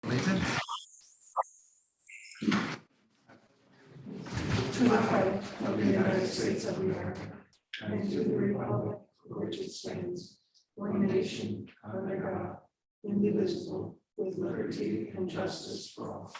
Nathan? To the flag of the United States of America and to the republic for which it stands, one nation, under God, indivisible, with liberty and justice for all.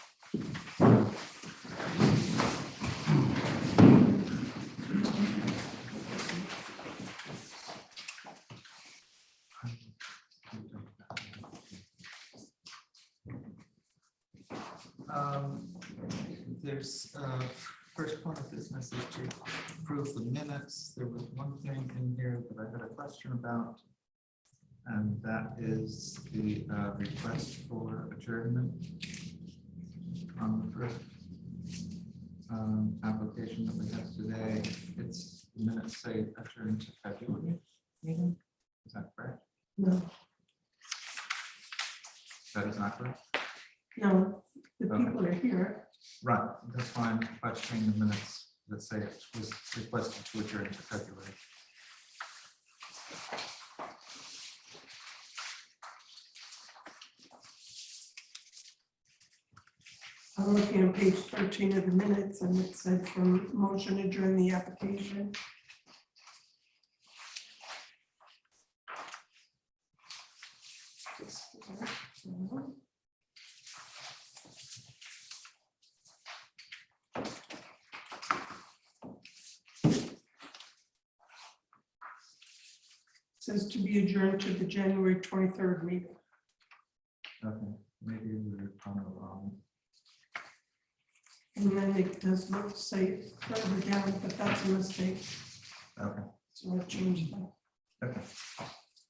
There's first point of business is to approve the minutes. There was one thing in here that I had a question about, and that is the request for adjournment on the first application that we have today. It's the minutes say adjourned to February meeting. Is that correct? No, That is not correct. no, the Okay. people are here. Right, that's fine. I've changed the minutes that say it was requested to adjourn to February. I'm looking on page 13 of the minutes and it said from motion adjourn the application. Says to be adjourned to the January 23rd meeting. Okay, maybe we were on the wrong. And then it does look say further down, but that's a mistake. Okay, So I've changed that. okay.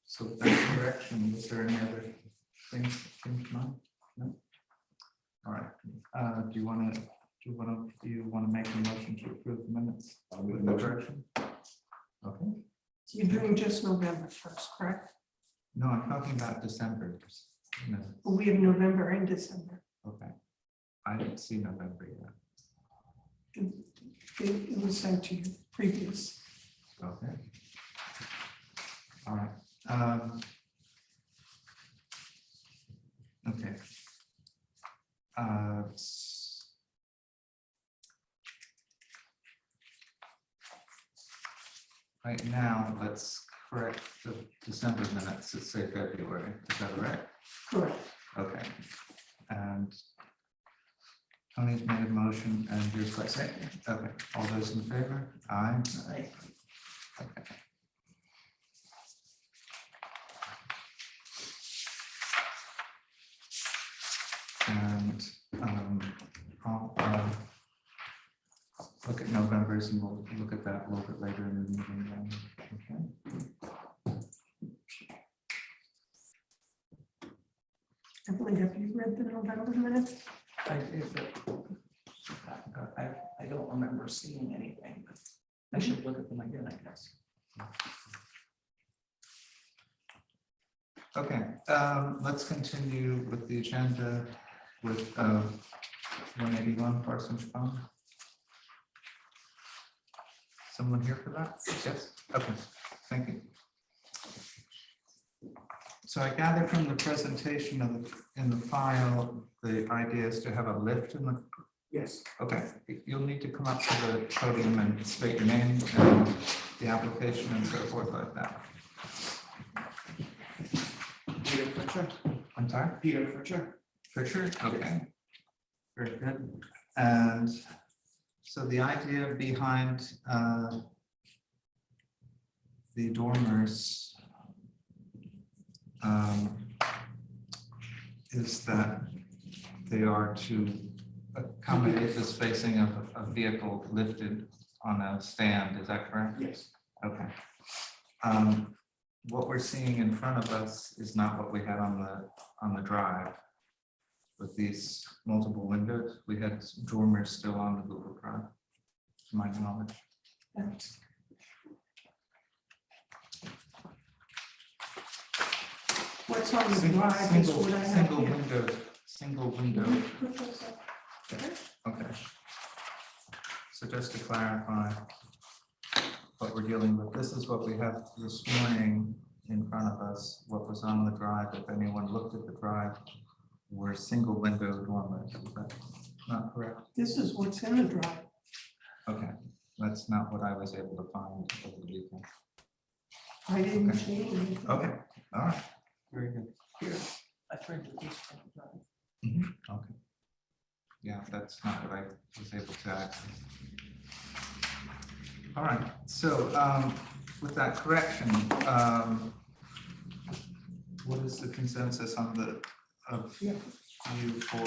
So that correction, is there any other things that came to mind? No? All right. Do you want to make a motion to approve the minutes with the correction? Okay. You're doing just November 1st, correct? No, I'm talking about December. No, But we have November and December. okay. I didn't see November yet. It was sent to you previous. Okay. All right. Okay. Right now, let's correct the December minutes that say February. Is that right? Correct. Okay. And Tony's made a motion and you're second. Okay. All those in favor? Aye. Aye. Okay. And I'll look at November's and we'll look at that a little bit later in the meeting. Then. Okay. Emily, have you read the November minutes? I did, but I don't remember seeing anything, but I should look at them again, I guess. Okay, let's continue with the agenda with 181 Parsonage Pond. Someone here for that? Yes. Okay, thank you. So I gather from the presentation of in the file, the idea is to have a lift in the. Yes. Okay, you'll need to come up to the podium and state your name and the application and so forth like that. Peter Fritcher. I'm sorry? Peter Fritcher. Fisher, okay. Very good. And so the idea behind the dormers is that they are to accommodate the spacing of a vehicle lifted on a stand, is that correct? Yes. Okay. What we're seeing in front of us is not what we had on the drive. With these multiple windows, we had dormers still on the Google Drive, to my knowledge. What's on the drive is what I have Single here. window, single window. Can you put those up? Okay. So just to clarify what we're dealing with, this is what we have this morning in front of us, what was on the drive. If anyone looked at the drive, were single window dormers. Is that not correct? This is what's in the drive. Okay, that's not what I was able to find over the weekend. I didn't Okay. change anything. Okay, all right, very good. Here, I printed this from the drive. Okay. Yeah, that's not what I was able to access. All right, so with that correction, what is the consensus on the of Yeah. you for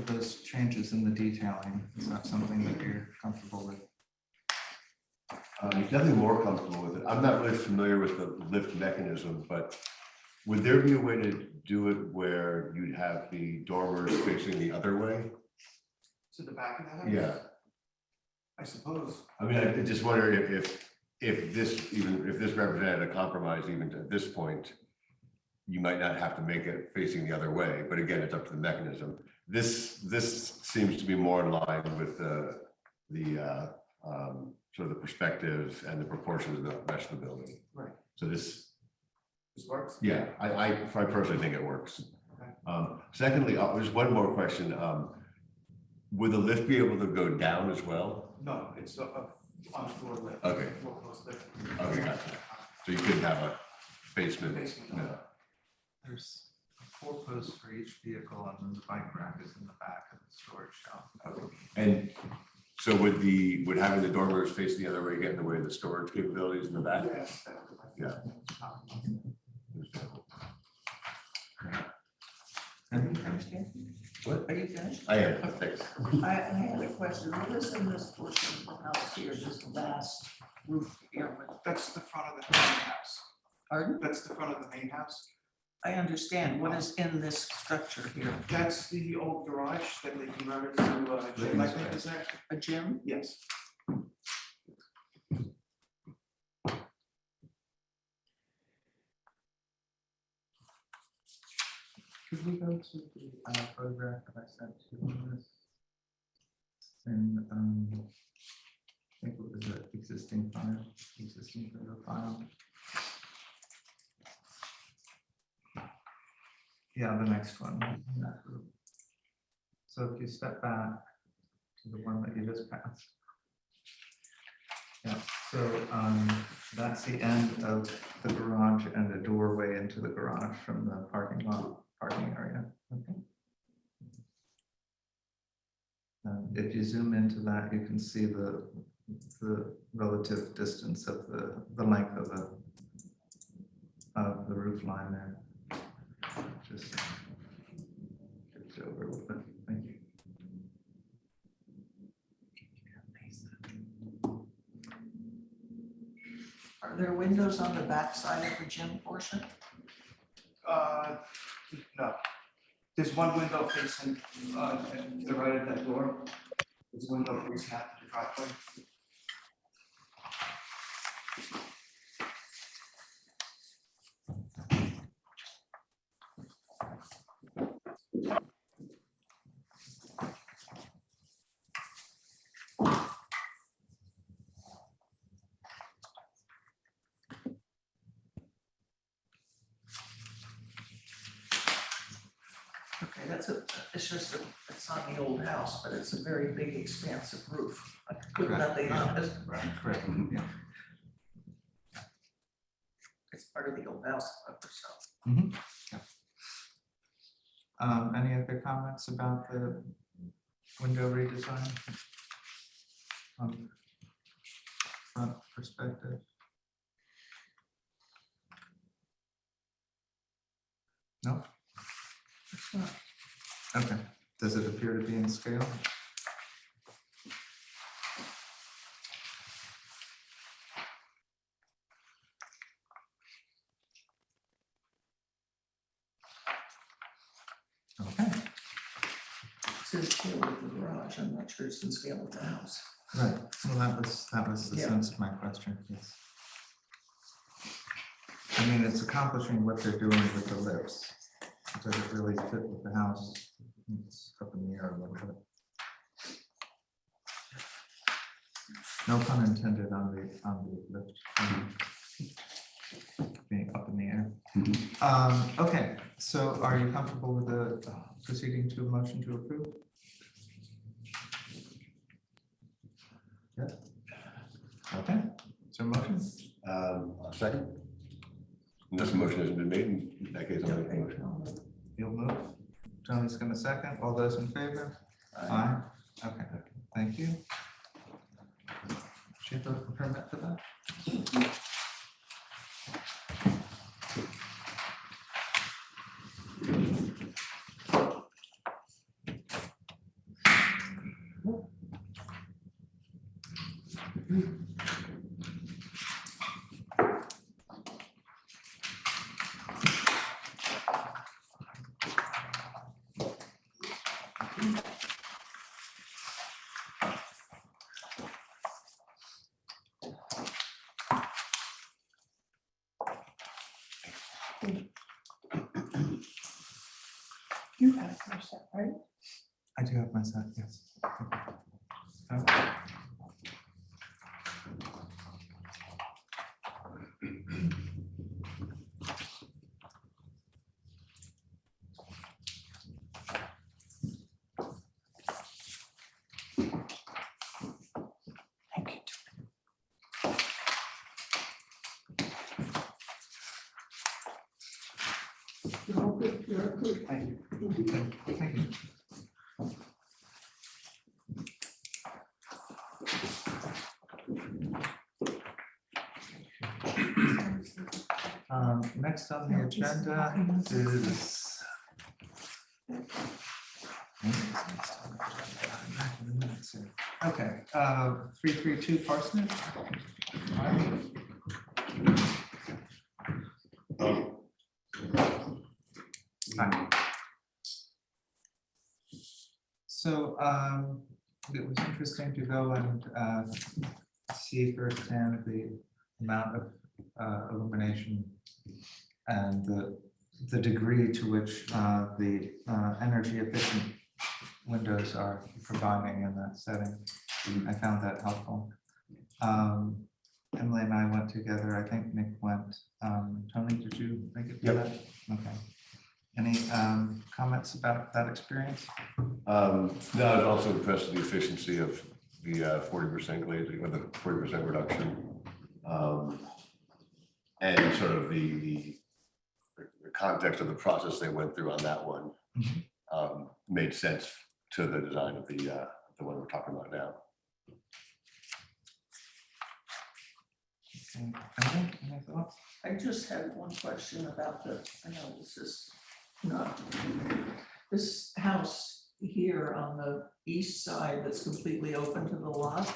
those changes in the detailing? Is that something that you're comfortable with? Definitely more comfortable with it. I'm not really familiar with the lift mechanism, but would there be a way to do it where you'd have the dormers facing the other way? To the back of the house? Yeah, I suppose. I mean, I just wonder if this represented a compromise even at this point, you might not have to make it facing the other way, but again, it's up to the mechanism. This seems to be more in line with the sort of the perspective and the proportions of the rest of the building. Right. So this, This works? yeah, I personally think it works. Okay. Secondly, just one more question. Would the lift be able to go down as well? No, it's on floor lift. Okay. Floor post lift. Okay, gotcha. So you couldn't have a basement? Basement, No. no. There's 4 posts for each vehicle, and then the bike rack is in the back of the storage shelf. Okay. And so would having the dormers face the other way get in the way of the storage capabilities in the back? Yes. that would be my Yeah. Are you finished yet? What? Are you finished? I am, thanks. I had a question. What is in this portion of the house here, this vast roof here? That's the front of the main house. Pardon? That's the front of the main house. I understand. What is in this structure here? That's the old garage that they converted to a gym, I think, is that? A gym? Yes. Could we go to the photograph that I sent to you on this? And I think it was an existing photo file. Yeah, the next one. in that group. So if you step back to the one that you just passed. Yeah, so that's the end of the garage and the doorway into the garage from the parking area. Okay. If you zoom into that, you can see the relative distance of the length of the roof line there. Just shift it over a little bit. Thank you. Are there windows on the back side of the gym portion? No. There's one window facing to the right of that door. There's a window facing out to the driveway. Okay, it's just, it's on the old house, but it's a very big expansive roof. I could put Correct, nothing yeah. on it. Right, correct. Yeah. It's part of the old house, so. Mhm, yeah. Any other comments about the window redesign? Front perspective? No? It's not. Okay. Does it appear to be in scale? Okay, It's in scale with the garage. I'm not sure it's in scale with the house. right. Well, that was the Yeah. sense of my question. Yes. I mean, it's accomplishing what they're doing with the lifts. Does it really fit with the house? It's up in the air a little bit. No pun intended on the lift being up in the air. Okay, so are you comfortable with the proceeding to a motion to approve? Yeah. Okay, is there a motion? Second? Unless the motion hasn't been made, in that case, I'll make the motion. You'll move. Tony's gonna second. All those in favor? Aye. Okay, thank you. She have a permit for that? You have first, right? I do have my set, yes. Thank you. You're all good, you're all good. Thank you. Thank you. Next on the agenda is. Okay, 332 Parsonage. Hi. So it was interesting to go and see firsthand the amount of illumination and the degree to which the energy efficient windows are providing in that setting. I found that helpful. Emily and I went together. I think Nick went. Tony, did you make it? Yep. That? Okay. Any comments about that experience? No, I was also impressed with the efficiency of the 40% glazing or the 40% reduction. And sort of the context of the process they went through on that one made sense to the design of the one we're talking about now. Okay. Emily, any thoughts? I just had one question about I know this is not, this house here on the east side that's completely open to the lot.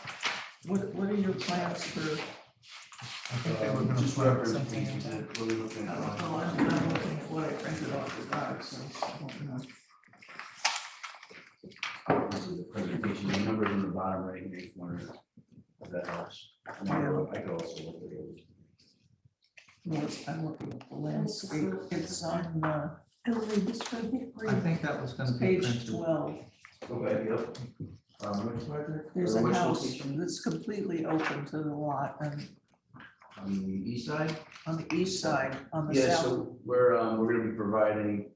What are your plans for? I think they were going to Just put reference something page in there. that we're looking I at. don't know, I'm looking at what I printed off the back, so I don't know. This is the presentation, the numbers in the bottom right hand corner of that house. And I could also look at it. Well, I'm looking at the landscape, it's on Emily, this right here for I you. think that was going to be page printed. 12. Okay, yep. Which project? There's Or a which house location? that's completely open to the lot, and On the east side? on the east side, on the Yeah, south. so we're gonna be providing,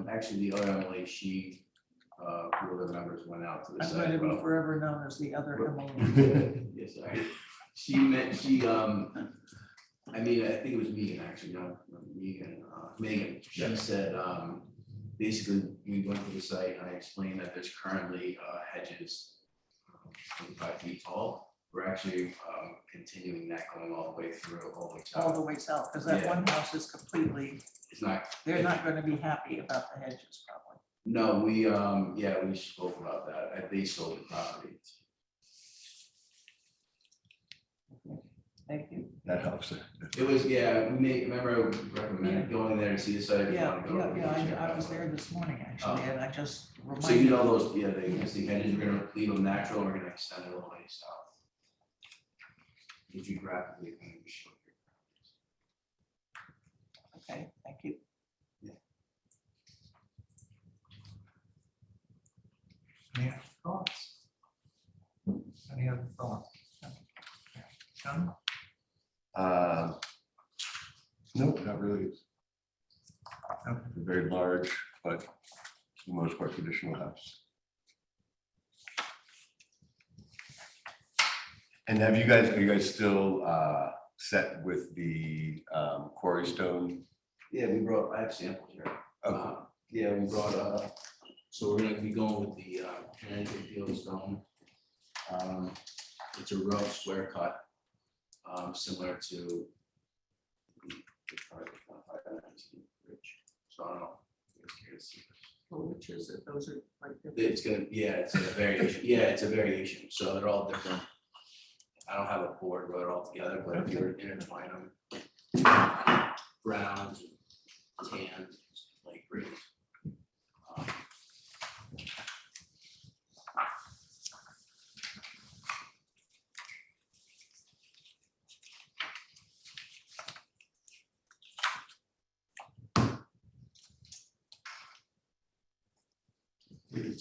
actually the other Emily, she, who the members went out to the I'm site. going to be well. forever known as the other Emily. Yes, sorry. I mean, I think it was Megan, actually, not Megan, Megan. She said, basically, we went to the site and I explained that there's currently hedges 25 feet tall. We're actually continuing that going all the way through, all the way All the south. way south, because that Yeah. one house is completely, It's not, they're not going to be happy about the hedges, probably. no, we spoke about that. They sold the property. Thank you. That helps. It was, yeah, remember I recommended going there to see the site. If you Yeah, wanna go, I was there this morning, actually, and I just So you reminded. know those, yeah, the existing hedges, we're gonna leave them natural, we're gonna extend it all the way south. If you graphically kind of show here. Okay, thank you. Any other thoughts? Any other thoughts? John? No, not really. Okay. It's a very large, but for the most part traditional house. And are you guys still set with the quarry stone? Yeah, I have samples here. Okay. Yeah, we brought, so we're gonna be going with the Connecticut field stone. It's a rough square cut, similar to the part of 519 bridge. So I don't know. if you guys care to see this. Which is it? Those are like. It's gonna, yeah, it's a variation. Yeah, it's a variation. So they're all different. I don't have a board wrote all together, but if you were to intertwine them, browns, tans, light greens.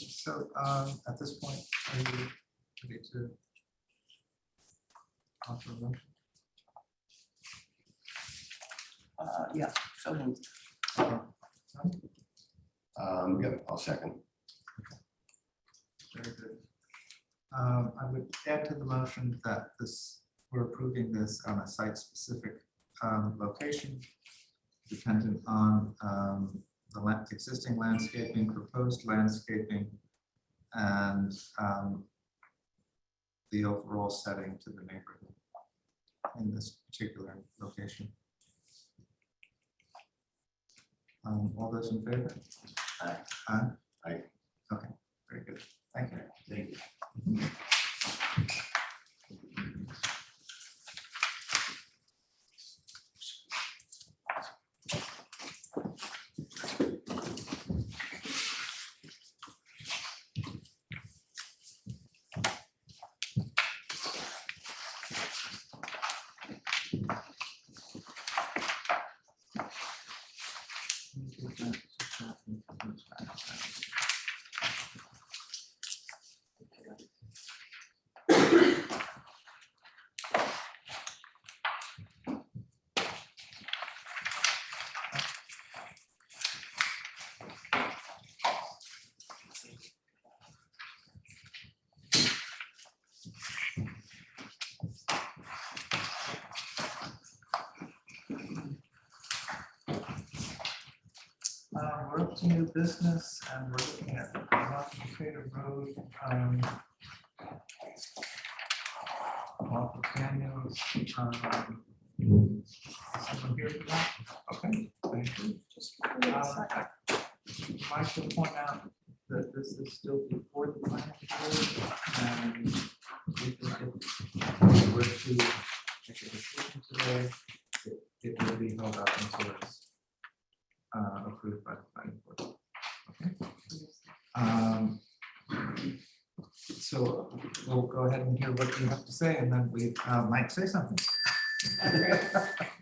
So at this point, are you ready to offer a motion? Yeah, so moved. Yep, I'll second. Very good. I would add to the motion that we're approving this on a site-specific location dependent on the existing landscaping, proposed landscaping, and the overall setting to the neighborhood in this particular location. All those in favor? Aye. Aye? Aye. Okay, very good. Thank you. Thank you. We're up to new business and we're looking at Potato Road. Off of Daniels. Someone here for that? Okay, thank you. I'd like to point out that this is still before the planning board and if we were to make a decision today, it will be held up until it's approved by the planning board. Okay. So we'll go ahead and hear what you have to say, and then we might say something.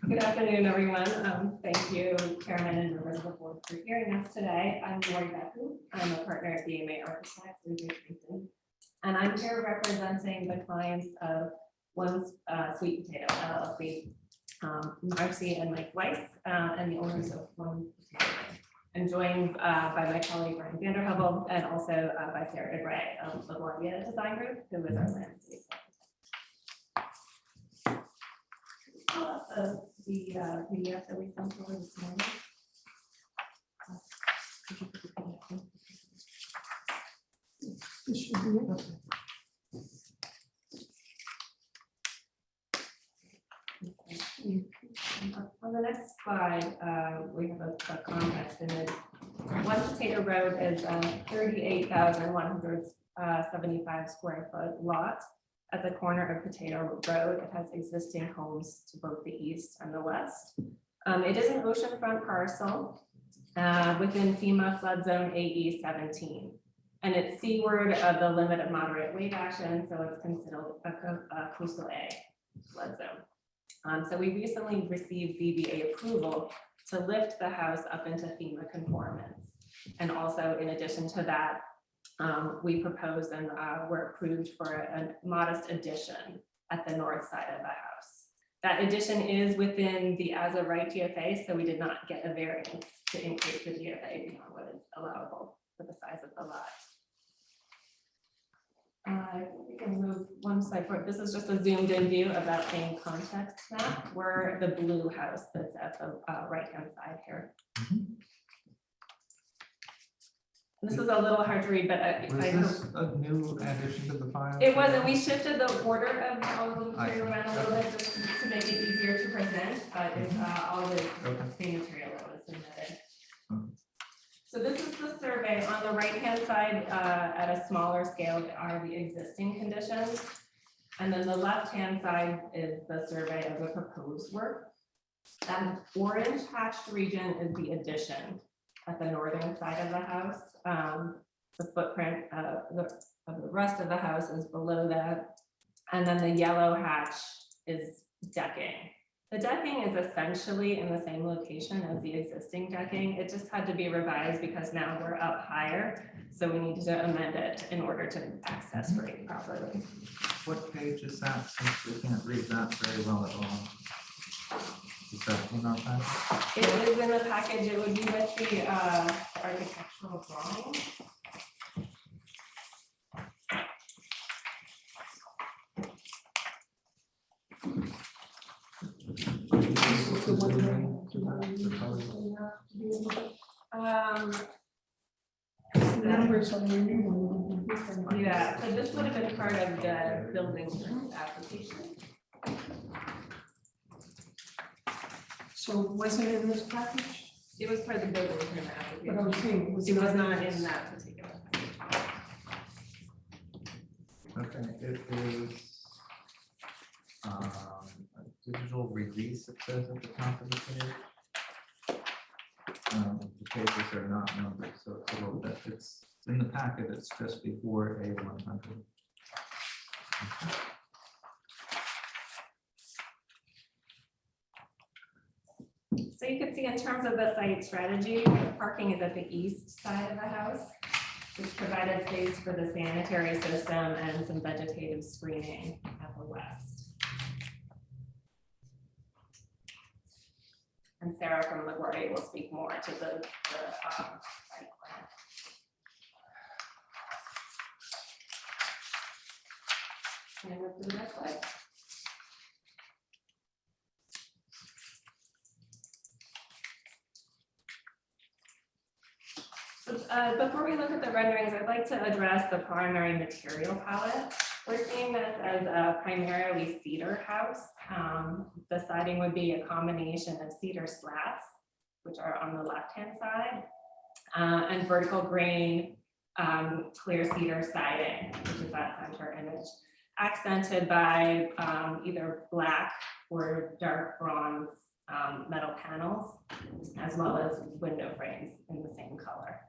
Good afternoon, everyone. Thank you, Chairman and members of the board for hearing us today. I'm Lori Beku. I'm a partner at BMA Architects in Houston, and I'm here representing the clients of One Sweet Potato LLC, Marcy and Mike Weiss, and the owners of One Potato. I'm joined by my colleague Ryan Vanderhubel and also by Sarah DeBray of LaGuardia Design Group, who is our landscape architect. Pull up the PDF that we sent over this morning. Could you put the PDF in? This should be it. Okay. On the next slide, we have a context image. One Potato Road is a 38,175 square foot lot at the corner of Potato Road. It has existing homes to both the east and the west. It is an oceanfront parcel within FEMA flood zone AE 17. And it's seaward of the limit of moderate wave action, so it's considered a coastal A flood zone. So we recently received ZBA approval to lift the house up into FEMA conformance. And also in addition to that, we proposed and were approved for a modest addition at the north side of the house. That addition is within the as of right GFA, so we did not get a variance to increase the GFA beyond what is allowable for the size of the lot. I think we can move one slide forward. This is just a zoomed in view of that same context map. We're the blue house that's at the right-hand side here. This is a little hard to read, but I Was hope. this a new addition to the file? It wasn't, we shifted the order of all of the material around a little bit just to make it easier to present, but it's all the same material that was submitted. Okay. So this is the survey. On the right-hand side, at a smaller scale are the existing conditions. And then the left-hand side is the survey of the proposed work. That orange hatched region is the addition at the northern side of the house. The footprint of the rest of the house is below that. And then the yellow hatch is decking. The decking is essentially in the same location as the existing decking. It just had to be revised because now we're up higher. So we need to amend it in order to access grade properly. What page is that, since we can't read that very well at all? Is that in our package? It is in the package. It would be with the architectural drawing. The numbers on the new one. Yeah, so this would have been part of the building application. So was it in this package? It was part of the building permit But I was application. saying, was It was in not this? in that particular. Okay, it is a digital release, it says at the top of the page. The pages are not numbered, so it's a little bit, it's in the packet, it's just before A100. So you can see in terms of the site strategy, parking is at the east side of the house, which provided space for the sanitary system and some vegetative screening at the west. And Sarah from LaGuardia will speak more to the site plan. Can I move to the next slide? Before we look at the renderings, I'd like to address the primary material palette. We're seeing this as a primarily cedar house. The siding would be a combination of cedar slats, which are on the left-hand side, and vertical grain clear cedar siding, which is that center image, accented by either black or dark bronze metal panels, as well as window frames in the same color.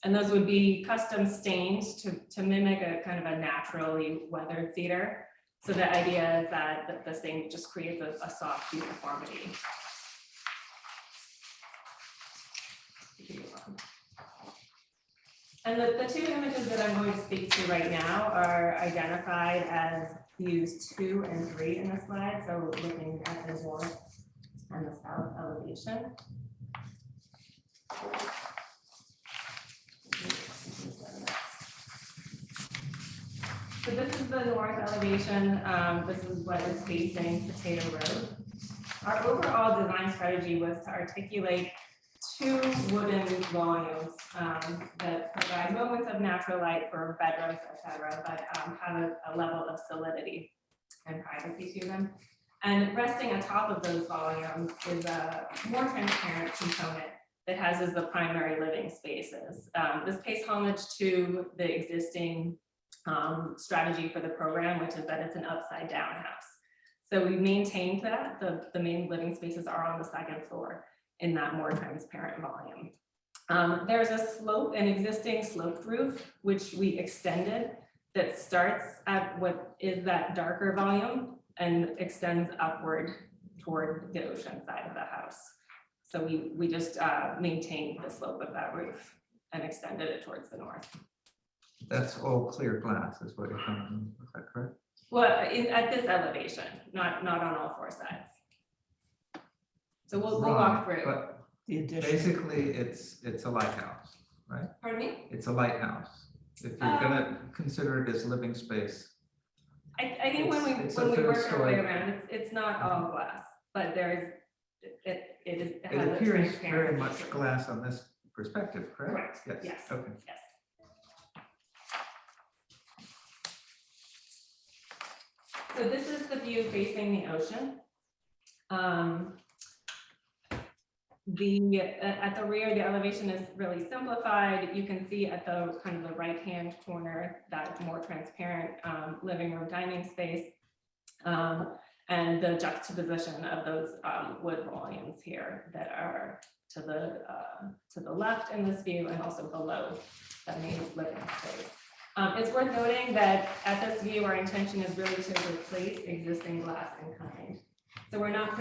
And those would be custom stained to mimic a kind of a naturally weathered cedar. So the idea is that the stain just creates a soft uniformity. And the two images that I'm going to speak to right now are identified as views 2 and 3 in the slide. So looking at the north and the south elevation. So this is the north elevation. This is what is facing Potato Road. Our overall design strategy was to articulate two wooden volumes that provide moments of natural light for bedrooms, etc., but have a level of solidity and privacy to them. And resting atop of those volumes is a more transparent component that has as the primary living spaces. This pays homage to the existing strategy for the program, which is that it's an upside down house. So we maintained that. The main living spaces are on the second floor in that more transparent volume. There's a slope, an existing sloped roof, which we extended, that starts at what is that darker volume and extends upward toward the ocean side of the house. So we just maintained the slope of that roof and extended it towards the north. That's all clear glass is what you're telling me, is that correct? Well, at this elevation, not on all four sides. So we'll walk Right, through. but The addition. basically, it's a lighthouse, right? Pardon me? It's a lighthouse. If you're gonna consider it as living space, I think when It's we a third work our way story. around, it's not all glass, but it it has a appears very transparent much feature. glass on this perspective, correct? Correct, yes. Okay. Yes. So this is the view facing the ocean. At the rear, the elevation is really simplified. You can see at the kind of the right-hand corner, that more transparent living room dining space. And the juxtaposition of those wood volumes here that are to the left in this view and also below the main living space. It's worth noting that at this view, our intention is really to replace existing glass in kind. So we're not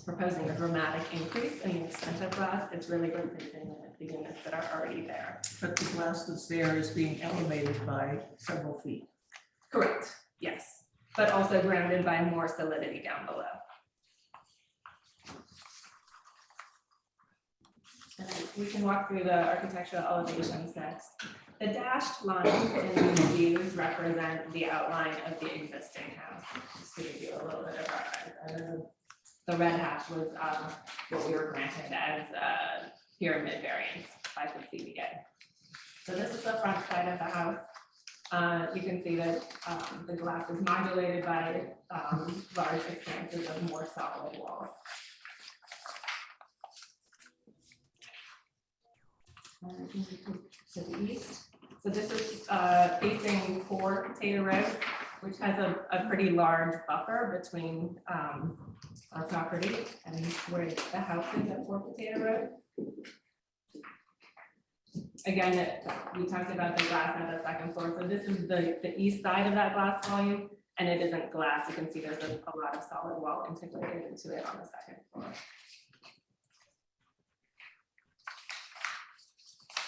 proposing a dramatic increase in the extent of glass. It's really replacing the units that are already there. But the glass that's there is being elevated by several feet. Correct, yes, but also grounded by more solidity down below. And we can walk through the architectural elevations next. The dashed lines in these views represent the outline of the existing house. Just to give you a little bit of our, the red hash was what we were granted as pyramid variance by the CBA. So this is the front side of the house. You can see that the glass is modulated by large expanses of more solid walls. To the east. So this is facing 4 Potato Road, which has a pretty large buffer between our property and where the house is at 4 Potato Road. Again, we talked about the glass at the second floor. So this is the east side of that glass volume, and it isn't glass. You can see there's a lot of solid wall integrated into it on the second floor.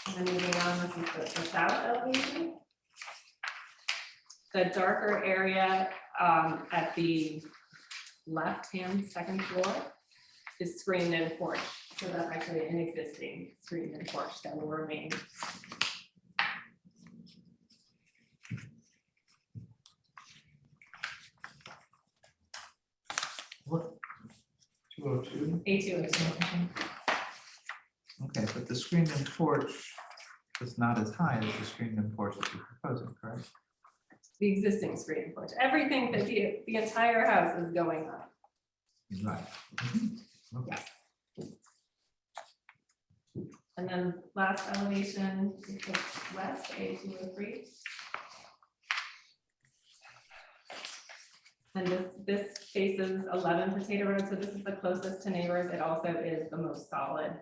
And then moving on, this is the south elevation. The darker area at the left-hand second floor is screened-in porch. So that's actually an existing screened-in porch that will remain. What? 202? A2. Okay, but the screened-in porch is not as high as the screened-in porch that you're proposing, correct? The existing screen porch. Everything that the entire house is going up. Right. Okay. Yes. And then last elevation is the west, A203. And this faces 11 Potato Road, so this is the closest to neighbors. It also is the most solid.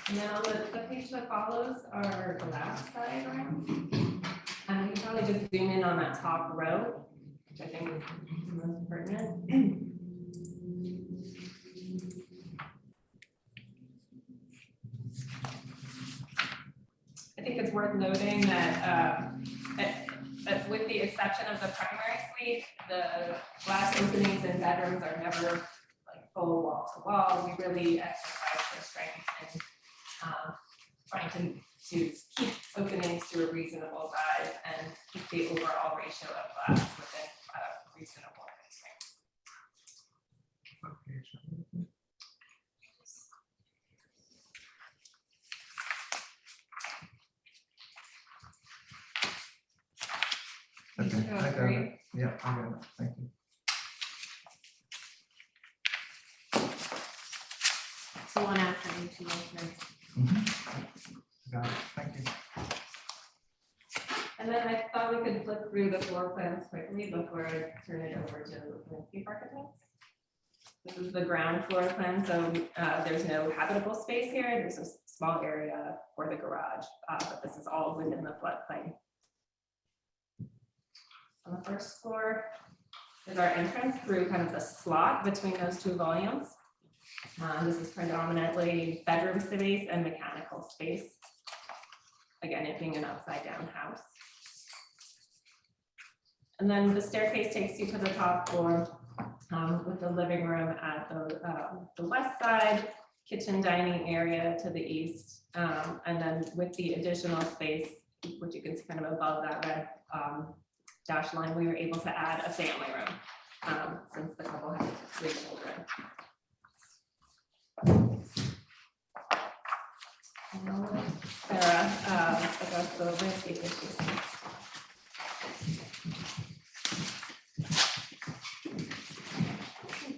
And then on the page that follows are the last diagram. And we can probably just zoom in on that top row, which I think is the most pertinent. I think it's worth noting that with the exception of the primary suite, the glass openings in bedrooms are never like full wall to wall. We really exercise restraint and trying to keep openings to a reasonable size and keep the overall ratio of glass within reasonable constraints. Okay, I got it. Yeah, I got it. Thank you. So one after each motion. Got it. Thank you. And then I thought we could flip through the floor plans quickly before I turn it over to the landscape architects. This is the ground floor plan, so there's no habitable space here. There's a small area for the garage, but this is all within the floodplain. On the first floor is our entrance through kind of the slot between those two volumes. This is predominantly bedroom space and mechanical space. Again, it being an upside down house. And then the staircase takes you to the top floor with the living room at the west side, kitchen dining area to the east. And then with the additional space, which you can see kind of above that red dash line, we were able to add a family room since the couple has 3 children. Sarah, address the landscape issues.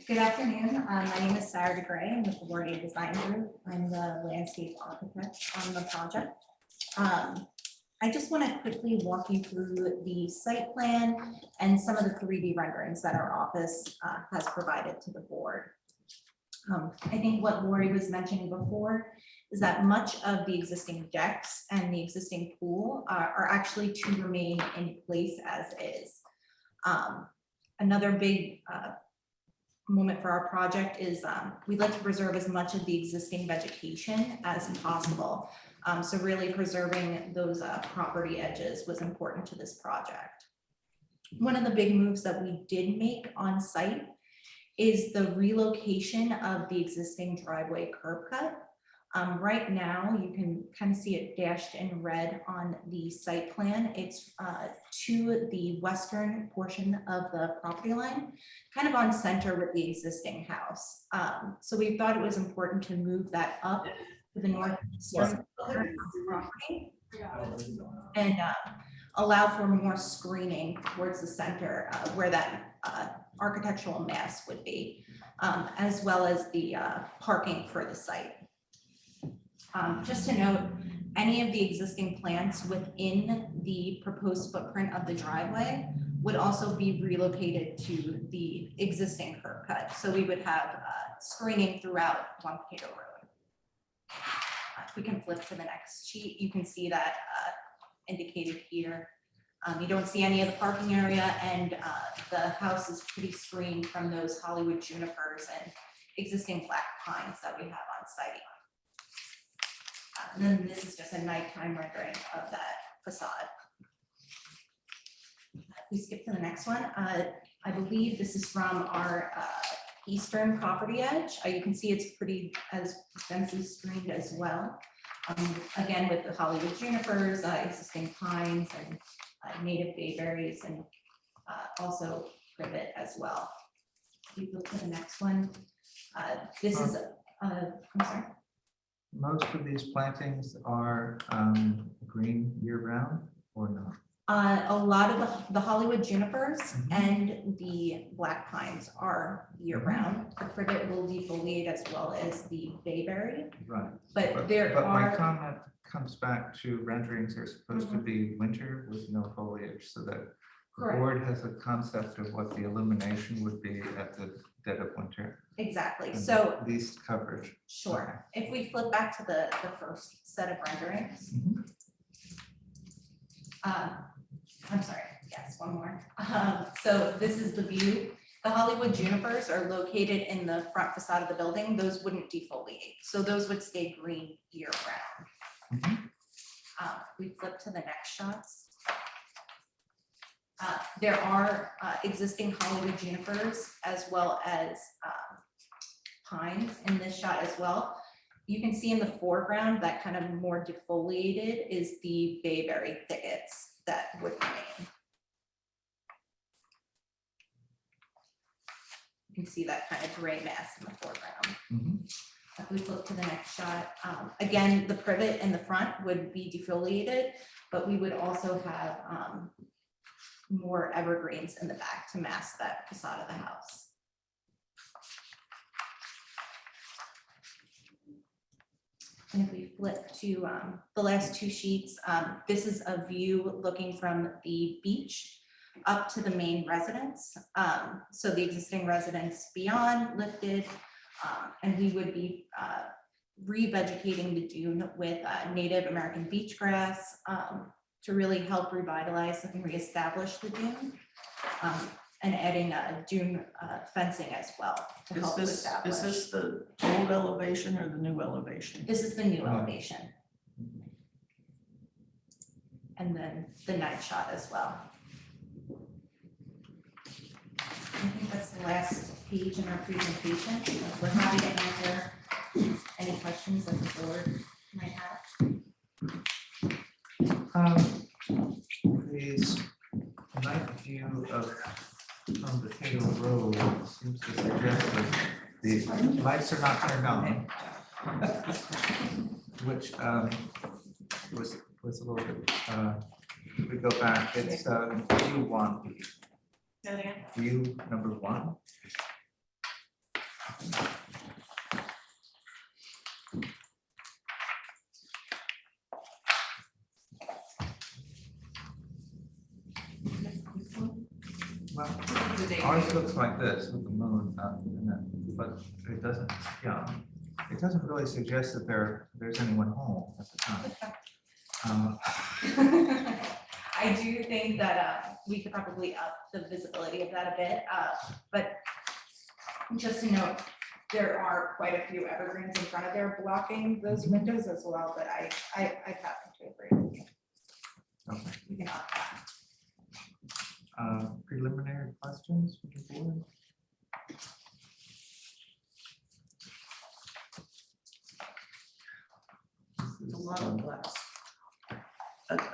Good afternoon. My name is Sarah DeGray. I'm with the Wardia Design Group. I'm the landscape architect on the project. I just want to quickly walk you through the site plan and some of the 3D renderings that our office has provided to the board. I think what Lori was mentioning before is that much of the existing decks and the existing pool are actually to remain in place as is. Another big moment for our project is we'd like to preserve as much of the existing vegetation as possible. So really preserving those property edges was important to this project. One of the big moves that we did make on site is the relocation of the existing driveway curb cut. Right now, you can kind of see it dashed in red on the site plan. It's to the western portion of the property line, kind of on center with the existing house. So we thought it was important to move that up to the northeastern property and allow for more screening towards the center where that architectural mass would be, as well as the parking for the site. Just to note, any of the existing plants within the proposed footprint of the driveway would also be relocated to the existing curb cut. So we would have screening throughout One Potato Road. If we can flip to the next sheet, you can see that indicated here. You don't see any of the parking area, and the house is pretty screened from those Hollywood junipers and existing black pines that we have on site. And then this is just a nighttime rendering of that facade. If we skip to the next one, I believe this is from our eastern property edge. You can see it's pretty as densely screened as well. Again, with the Hollywood junipers, existing pines, and native bayberries, and also privet as well. We go to the next one. This is, I'm sorry. Most of these plantings are green year-round or not? A lot of the Hollywood junipers and the black pines are year-round. The privet will defoliate as well as the bayberry. Right. But my comment comes back to renderings are supposed to be winter with no foliage, so that the Correct. board has a concept of what the illumination would be at the dead of winter. Exactly. and So least coverage. sure. If we flip back to the first set of renderings. I'm sorry, yes, one more. So this is the view. The Hollywood junipers are located in the front facade of the building. Those wouldn't defoliate. So those would stay green year round. We flip to the next shots. There are existing Hollywood junipers as well as pines in this shot as well. You can see in the foreground that kind of more defoliated is the bayberry thickets that would remain. You can see that kind of gray mass in the foreground. If we flip to the next shot, again, the privet in the front would be defoliated, but we would also have more evergreens in the back to mask that facade of the house. And if we flip to the last two sheets, this is a view looking from the beach up to the main residence. So the existing residence beyond lifted, and we would be revegetating the dune with native American beach grass to really help revitalize and reestablish the dune. and adding a dune fencing as well to Is help this establish. the old elevation or the new elevation? This is the new Yeah. elevation. And then the night shot as well. I think that's the last page in our presentation. We're happy to answer any questions that the board might have. These night view of from Potato Road seems to suggest that the lights are not turned on. Which was a little bit, if we go back, it's view one, view number one. Well, ours looks like this with the moon up in it, but it doesn't, yeah, it doesn't really suggest that there's anyone home at the time. I do think that we could probably up the visibility of that a bit, but just to note, there are quite a few evergreens in front of there blocking those windows as well, but I happen to agree with you. Okay. We can up that. Preliminary questions from the board? It's a lot of glass.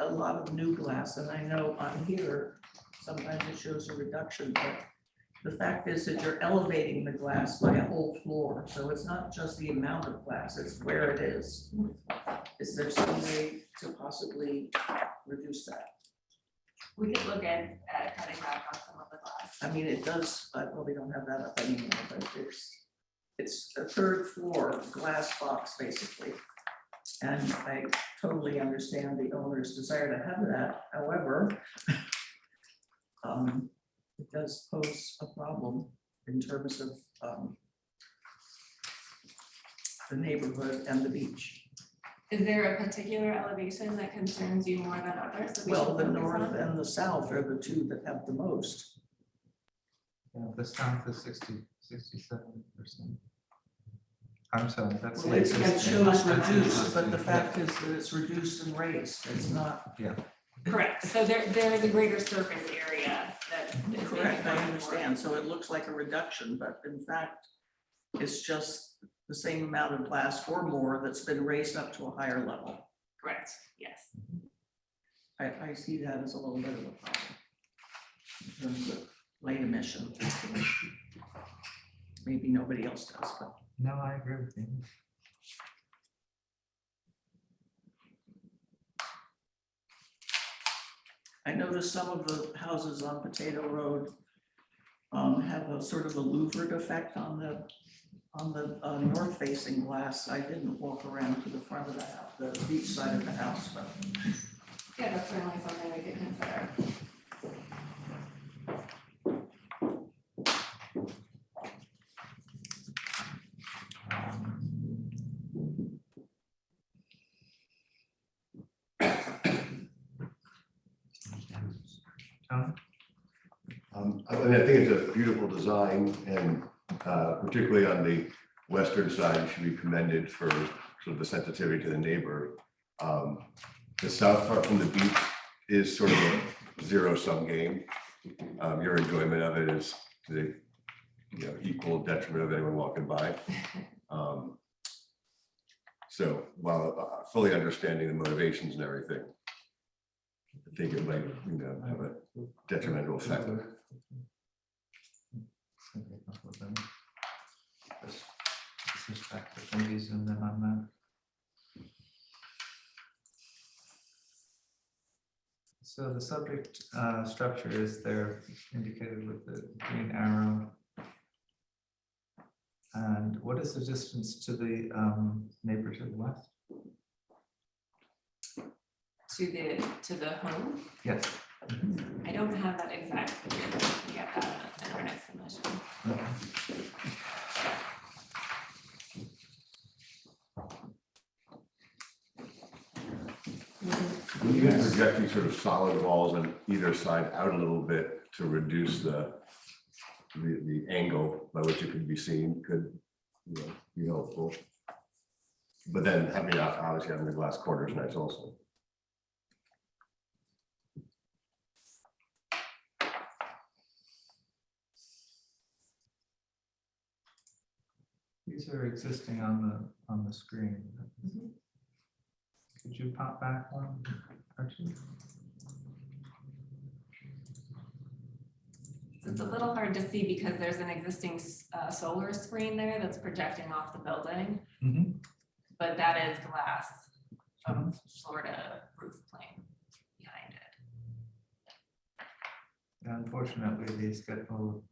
A lot of new glass, and I know on here, sometimes it shows a reduction, but the fact is that you're elevating the glass by a whole floor, so it's not just the amount of glass, it's where it is. Is there some way to possibly reduce that? We could look at cutting back on some of the glass. I mean, it does, I probably don't have that up anymore, but it's a third floor glass box, basically. And I totally understand the owner's desire to have that, however, it does pose a problem in terms of the neighborhood and the beach. Is there a particular elevation that concerns you more than others? that we Well, should the focus north on? and the south are the two that have the most. Yeah, the south is 67%. I'm sorry, that's. Well, it shows that's- reduced, but the fact is that it's reduced and raised, it's not. Yeah, Correct, so there is a greater surface area that is being Correct, I accounted for. understand, so it looks like a reduction, but in fact, it's just the same amount of glass or more that's been raised up to a higher level. Correct, yes. I see that as a little bit of a problem. In terms of light emission. Maybe nobody else does, but. no, I agree with you. I noticed some of the houses on Potato Road have a sort of a louvered effect on the north facing glass. I didn't walk around to the front of the house, the beach side of the house, but Yeah, that's certainly something we could consider. Tony? I mean, I think it's a beautiful design and particularly on the western side, you should be commended for sort of the sensitivity to the neighbor. The south part from the beach is sort of a zero-sum game. Your enjoyment of it is to the equal detriment of anyone walking by. So while fully understanding the motivations and everything, I think it might, have a detrimental effect. This is back to Cindy's and then on that. So the subject structure is there indicated with the green arrow. And what is the distance to the neighbor to the west? To the home, Yes. I don't have that exact, we get that in our next submission. Okay. When you introduce projecting sort of solid walls on either side out a little bit to reduce the angle by which it could be seen could, you know, be helpful. But then having, obviously having the glass corner is nice also. These are existing on the screen. Could you pop back one or two? So it's a little hard to see because there's an existing solar screen there that's projecting off the building, but that is glass from Florida roof plane behind it. Yeah, unfortunately, these get a little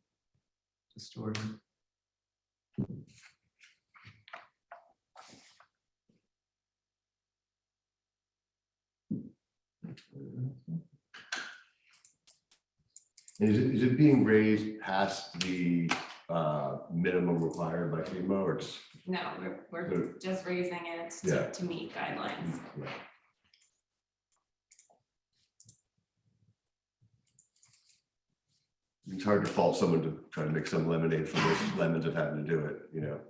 distorted. Is it being raised past the minimum required by FEMA or it's? No, we're just raising it Yeah. to meet guidelines. It's hard to fault someone to try to make some lemonade from those lemons of having to do it, you know.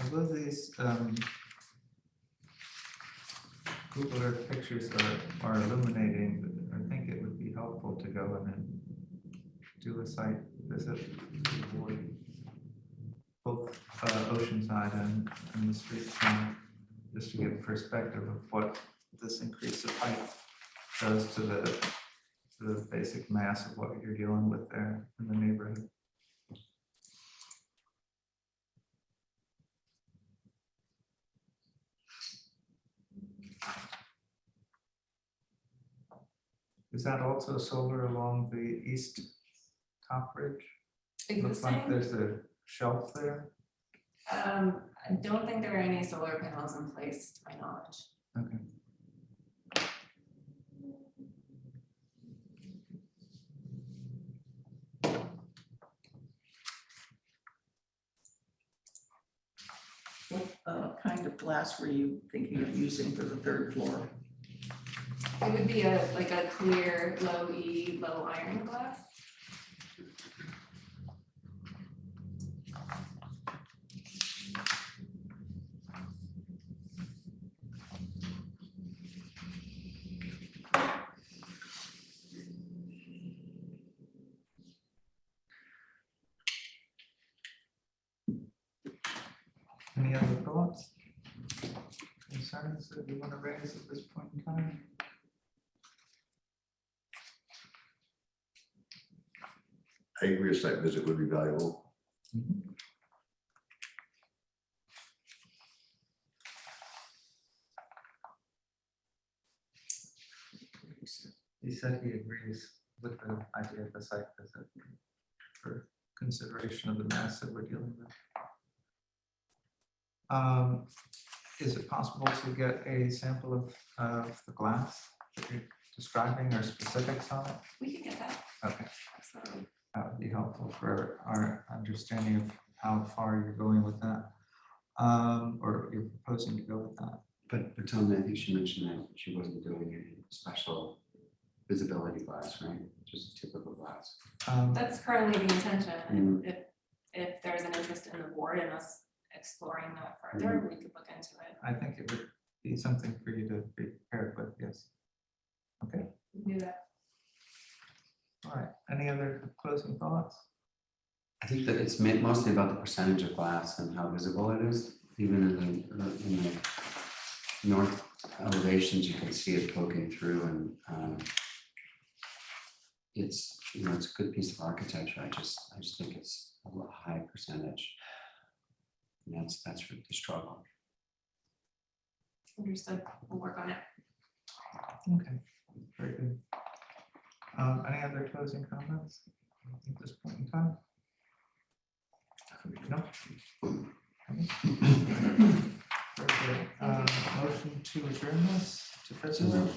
Although these Google Earth pictures are illuminating, I think it would be helpful to go in and do a site visit to avoid both Oceanside and the street side, just to get perspective of what this increase of height does to the basic mass of what you're dealing with there in the neighborhood. Is that also solar along the east top ridge? Looks like Existing, there's a shelf there. I don't think there are any solar panels in place to my knowledge. Okay. What kind of glass were you thinking of using for the third floor? It would be like a clear, low E, low iron glass. Any other thoughts? Concerns that you want to raise at this point in time? I agree, a site visit would be valuable. He said he agrees with the idea of the site visit for consideration of the mass that we're dealing with. Is it possible to get a sample of the glass that you're describing or specifics on it? We could get that. Okay, Absolutely. that would be helpful for our understanding of how far you're going with that. Or you're proposing to go with that. But Tony, I think she mentioned that she wasn't doing any special visibility glass, right? Just a typical glass. That's currently the intention. If there's an interest in the board and us exploring that further, we could look into it. I think it would be something for you to be prepared with, yes. Okay, We can do that. all right. Any other closing thoughts? I think that it's mostly about the percentage of glass and how visible it is. Even in the north elevations, you can see it poking through, and it's, you know, it's a good piece of architecture. I just think it's a high percentage. And that's really the struggle. Understood. We'll work on it. Okay, very good. Any other closing comments at this point in time? No? Okay. Very good. Motion to adjourn this to February.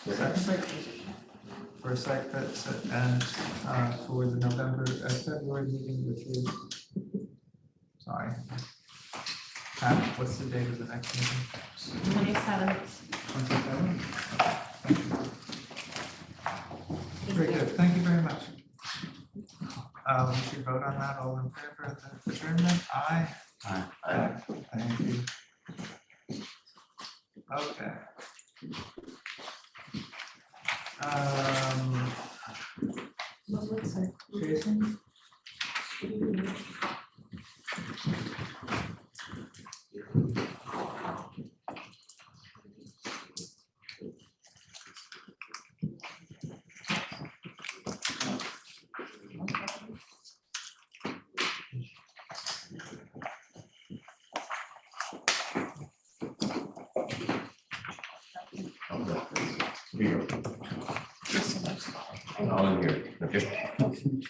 Second. For a site visit and for the February meeting, which is, sorry. Pat, what's the date of the next meeting? 27. 27? Very good, thank you very much. We should vote on that, all in favor of the adjournment, aye? Aye. Thank you. Okay. Jason? Here you go. All in here, okay. Okay.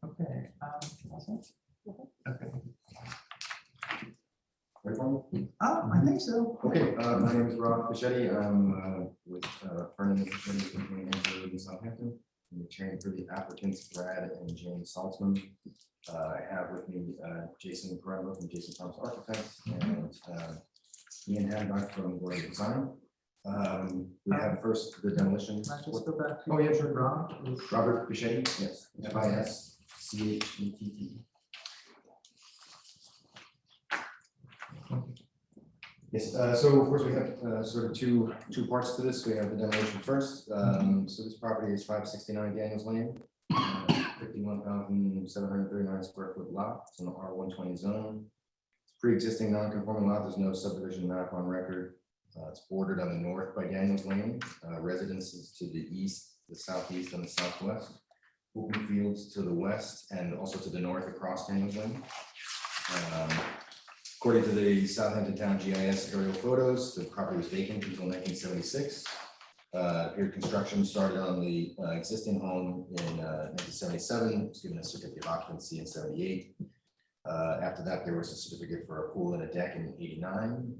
Okay. I think so. Okay, my name is Rob Fischetti. I'm with Fernand Fischetti in Ahrb in Southampton. I'm the chair for the applicants Brad and Jane Saltzman. I have with me Jason Corrado from Jason Thomas Architects and Ian Haddock from Glory Design. We have first the demolition. Can I just go back to? Oh, yeah, sure. Rob? Robert Fischetti, yes, FISCHETT. Yes, so of course we have sort of two parts to this. We have the demolition first. So this property is 569 Daniels Lane, 51,739 square foot lot. It's an R120 zone. It's pre-existing non-conforming lot. There's no subdivision map on record. It's bordered on the north by Daniels Lane, residences to the east, the southeast, and the southwest. Open fields to the west and also to the north across Daniels Lane. According to the Southampton Town GIS aerial photos, the property was vacant until 1976. Period construction started on the existing home in 1977. It was given a certificate of occupancy in 78. After that, there was a certificate for a pool and a deck in 89,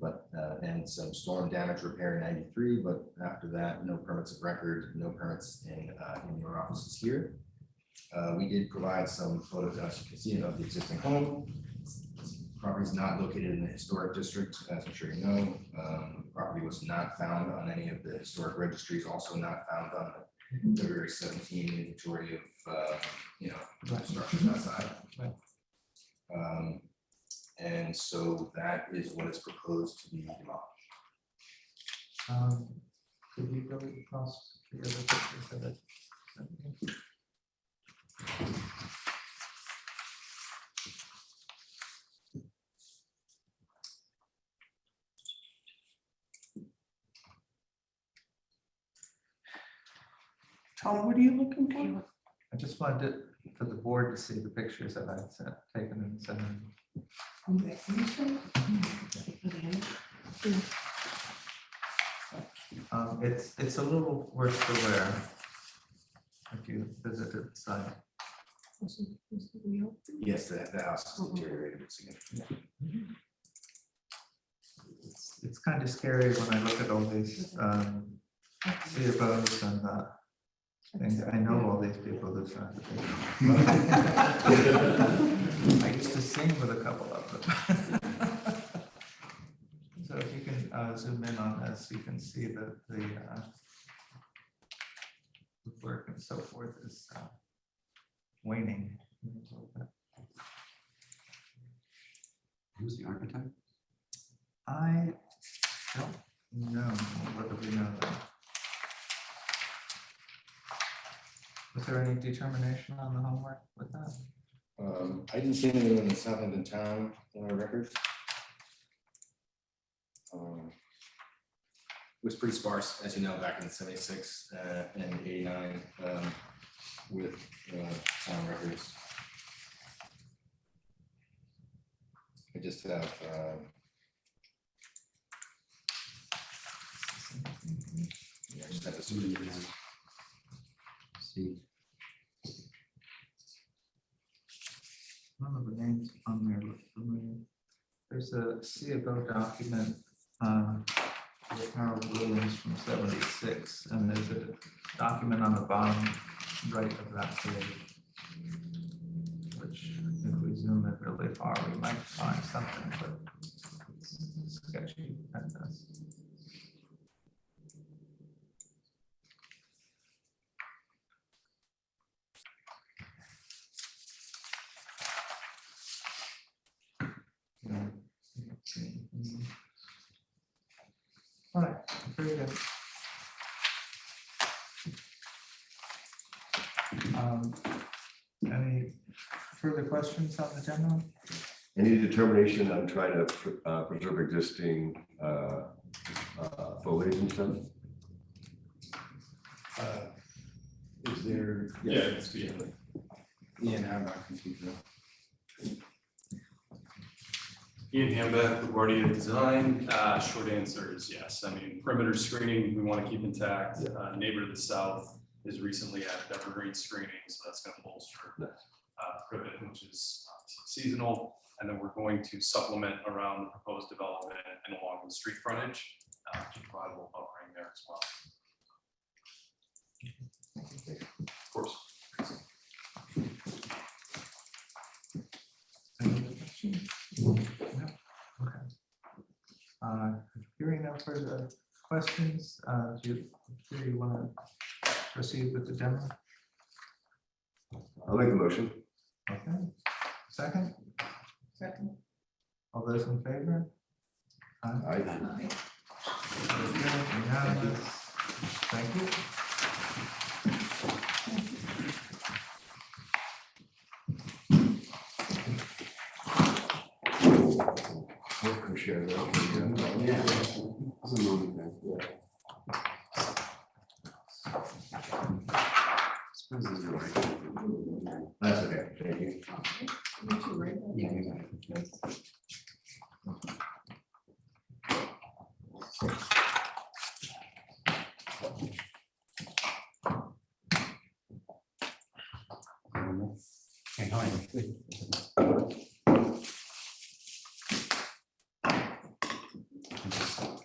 and some storm damage repair in 93. But after that, no permits of record, no permits in your offices here. We did provide some photos, as you can see, of the existing home. Property is not located in the historic district, as I'm sure you know. Property was not found on any of the historic registries, also not found on the February 17 inventory of structures outside. And so that is what is proposed to be demolished. Could you go across the other pictures of it? Tom, what are you looking for? I just wanted for the board to see the pictures that I had taken and sent. It's a little worse for wear if you visited the site. Yes, the house is deteriorated significantly. It's kind of scary when I look at all these CFOs and things. I know all these people who signed the paper. I used to sing with a couple of them. So if you can zoom in on this, you can see that the work and so forth is waning. Who's the architect? I don't know whether we know that. Was there any determination on the homework with that? I didn't see anything in the Southampton Town records. It was pretty sparse, as you know, back in 76 and 89 with town records. I just have Yeah, just have to see. See, None of the names on there look familiar. There's a C of O document with Harold Williams from 76, and there's a document on the bottom right of that page, which if we zoom it really far, we might find something, but it's sketchy at best. All right, very good. Any further questions on the demo? Any determination on trying to preserve existing foliage and stuff? Is there? Yeah, it's beyond. Ian, how about can speak to that? Ian Hambeck, LaGuardia Design. Short answer is yes. I mean, perimeter screening, we want to keep intact. Neighbor to the south is recently at evergreen screening, so that's going to bolster privet, which is seasonal. And then we're going to supplement around the proposed development and along the street frontage to provide a little buffering there as well. Of course. Any other questions? No? Okay. Hearing no further questions, do you want to proceed with the demo? I'll make a motion. Okay. Second, Second. all those in favor? Aye. Aye. Aye. Very good, unanimous. Thank you. We'll share that. yeah, it's a moment there. Suppose this is right. That's okay, thank you. Yeah, you got it. Hey, how are you?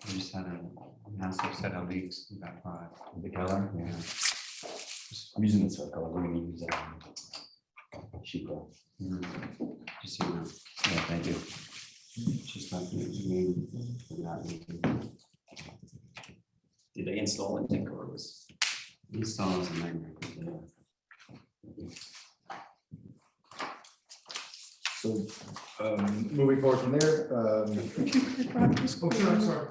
I just had a massive set of leaks, about 5. The color? Yeah. I'm using the circle, we're gonna use that. Sheet rock. Just so you know. Yeah, thank you. Just like you. Did they install it, Nick, or was? Install is a nightmare. So, moving forward from there, oh, sure, I'm sorry.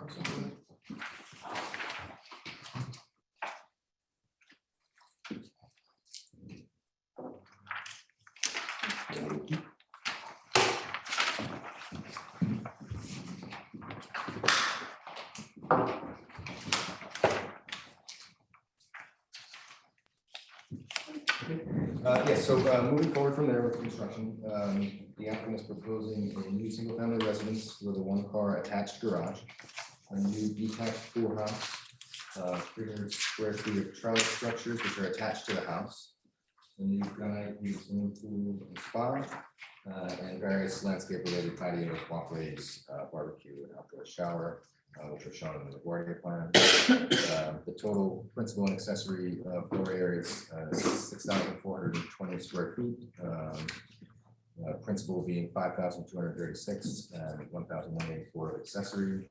Yes, so moving forward from there with construction, the applicant is proposing a new single-family residence with a one-car attached garage, a new detached pool house, 300 square feet of trailer structures which are attached to the house, a new gunite, new swimming pool and spa, and various landscape-related patios, walkways, barbecue, and outdoor shower, which are shown in the LaGuardia plan. The total principal and accessory floor areas, 6,420 square feet. Principal being 5,236 and 1,184 accessory.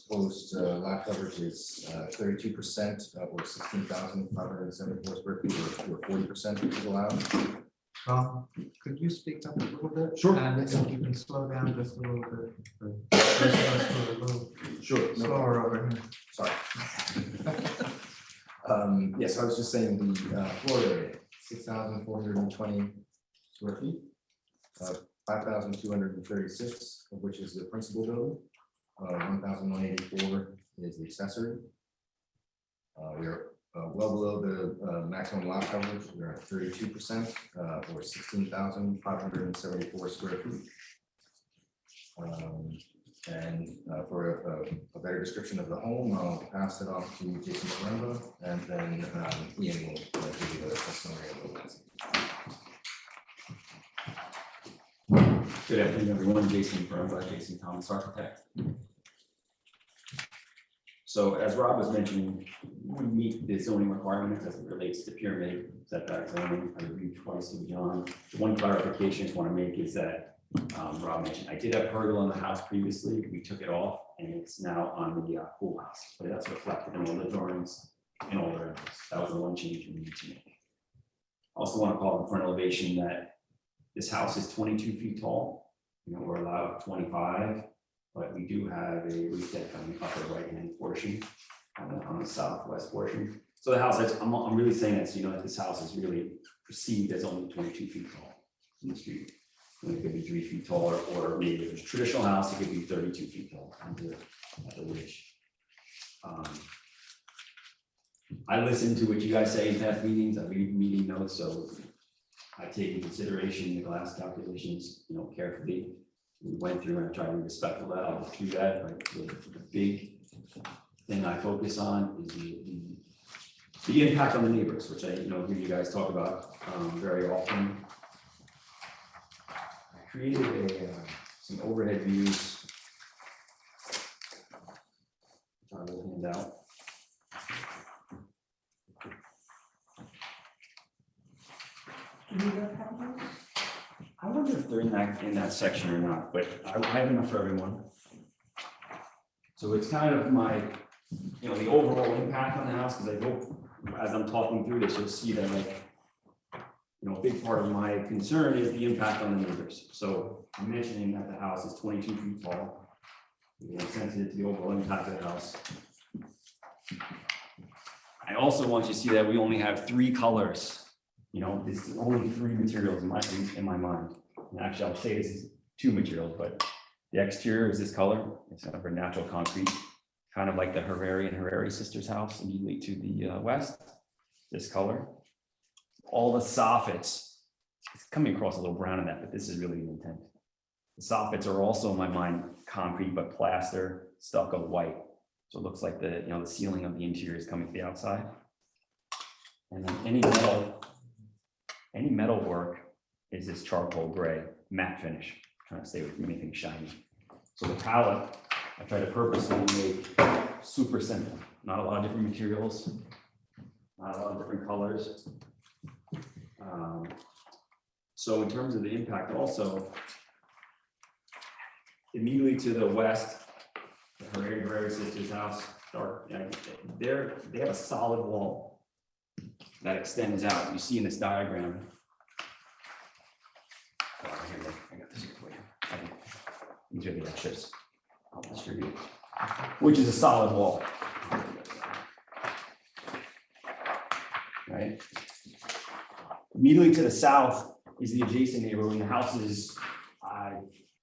Proposed lot coverage is 32% or 16,574 square feet, or 40% is allowed. Could you speak up a little bit? Sure. And if you can slow down just a little bit. For those of us who are a little Sure. No problem. slower over here. Sorry. Yes, I was just saying the floor area, 6,420 square feet. 5,236 of which is the principal building. 1,184 is the accessory. We are well below the maximum lot coverage. We're at 32% or 16,574 square feet. And for a better description of the home, I'll pass it off to Jason Poremba, and then Ian will give you a summary of the landscape. Good afternoon, everyone. Jason Poremba, Jason Thomas Architect. So as Rob was mentioning, we meet the zoning requirements as it relates to pyramid setback zoning. I reviewed twice with John. The one clarification I just want to make is that Rob mentioned, I did have pergola on the house previously. We took it off and it's now on the pool house. But that's reflected in all the drawings and all the records. That was the one change we needed to make. Also want to call the front elevation that this house is 22 feet tall. You know, we're allowed 25. But we do have a roof deck on the upper right-hand portion, on the southwest portion. So the house, I'm really saying that, so you know, that this house is really perceived as only 22 feet tall in the street. And it could be 3 feet taller, or maybe if it's a traditional house, it could be 32 feet tall at the ridge. I listen to what you guys say in past meetings. I read meeting notes, so I take into consideration the glass calculations, you know, carefully. We went through and I tried to be respectful of that. I'll go through that, but the big thing I focus on is the impact on the neighbors, which I hear you guys talk about very often. I created some overhead views. I will hand out. I wonder if they're in that section or not, but I have enough for everyone. So it's kind of my, the overall impact on the house, because I hope as I'm talking through this, you'll see that a big part of my concern is the impact on the neighbors. So I'm mentioning that the house is 22 feet tall. We're sensitive to the overall impact of the house. I also want you to see that we only have 3 colors. It's only 3 materials in my mind. And actually, I'll say this is 2 materials, but the exterior is this color. It's kind of a natural concrete, kind of like the Herrera sister's house immediately to the west. This color. All the soffits, it's coming across a little brown in that, but this is really the intent. The soffits are also in my mind concrete, but plaster, stucco white. So it looks like the ceiling of the interior is coming to the outside. And then any metal work is this charcoal gray matte finish. I'm trying to stay away from anything shiny. So the palette, I try to purposely make super simple. Not a lot of different materials, not a lot of different colors. So in terms of the impact also, immediately to the west, the Herrera sister's house, dark, they have a solid wall that extends out. You see in this diagram. I got this here for you. These are the extras. I'll distribute. Which is a solid wall. Right. Immediately to the south is the adjacent neighborhood, and the house is,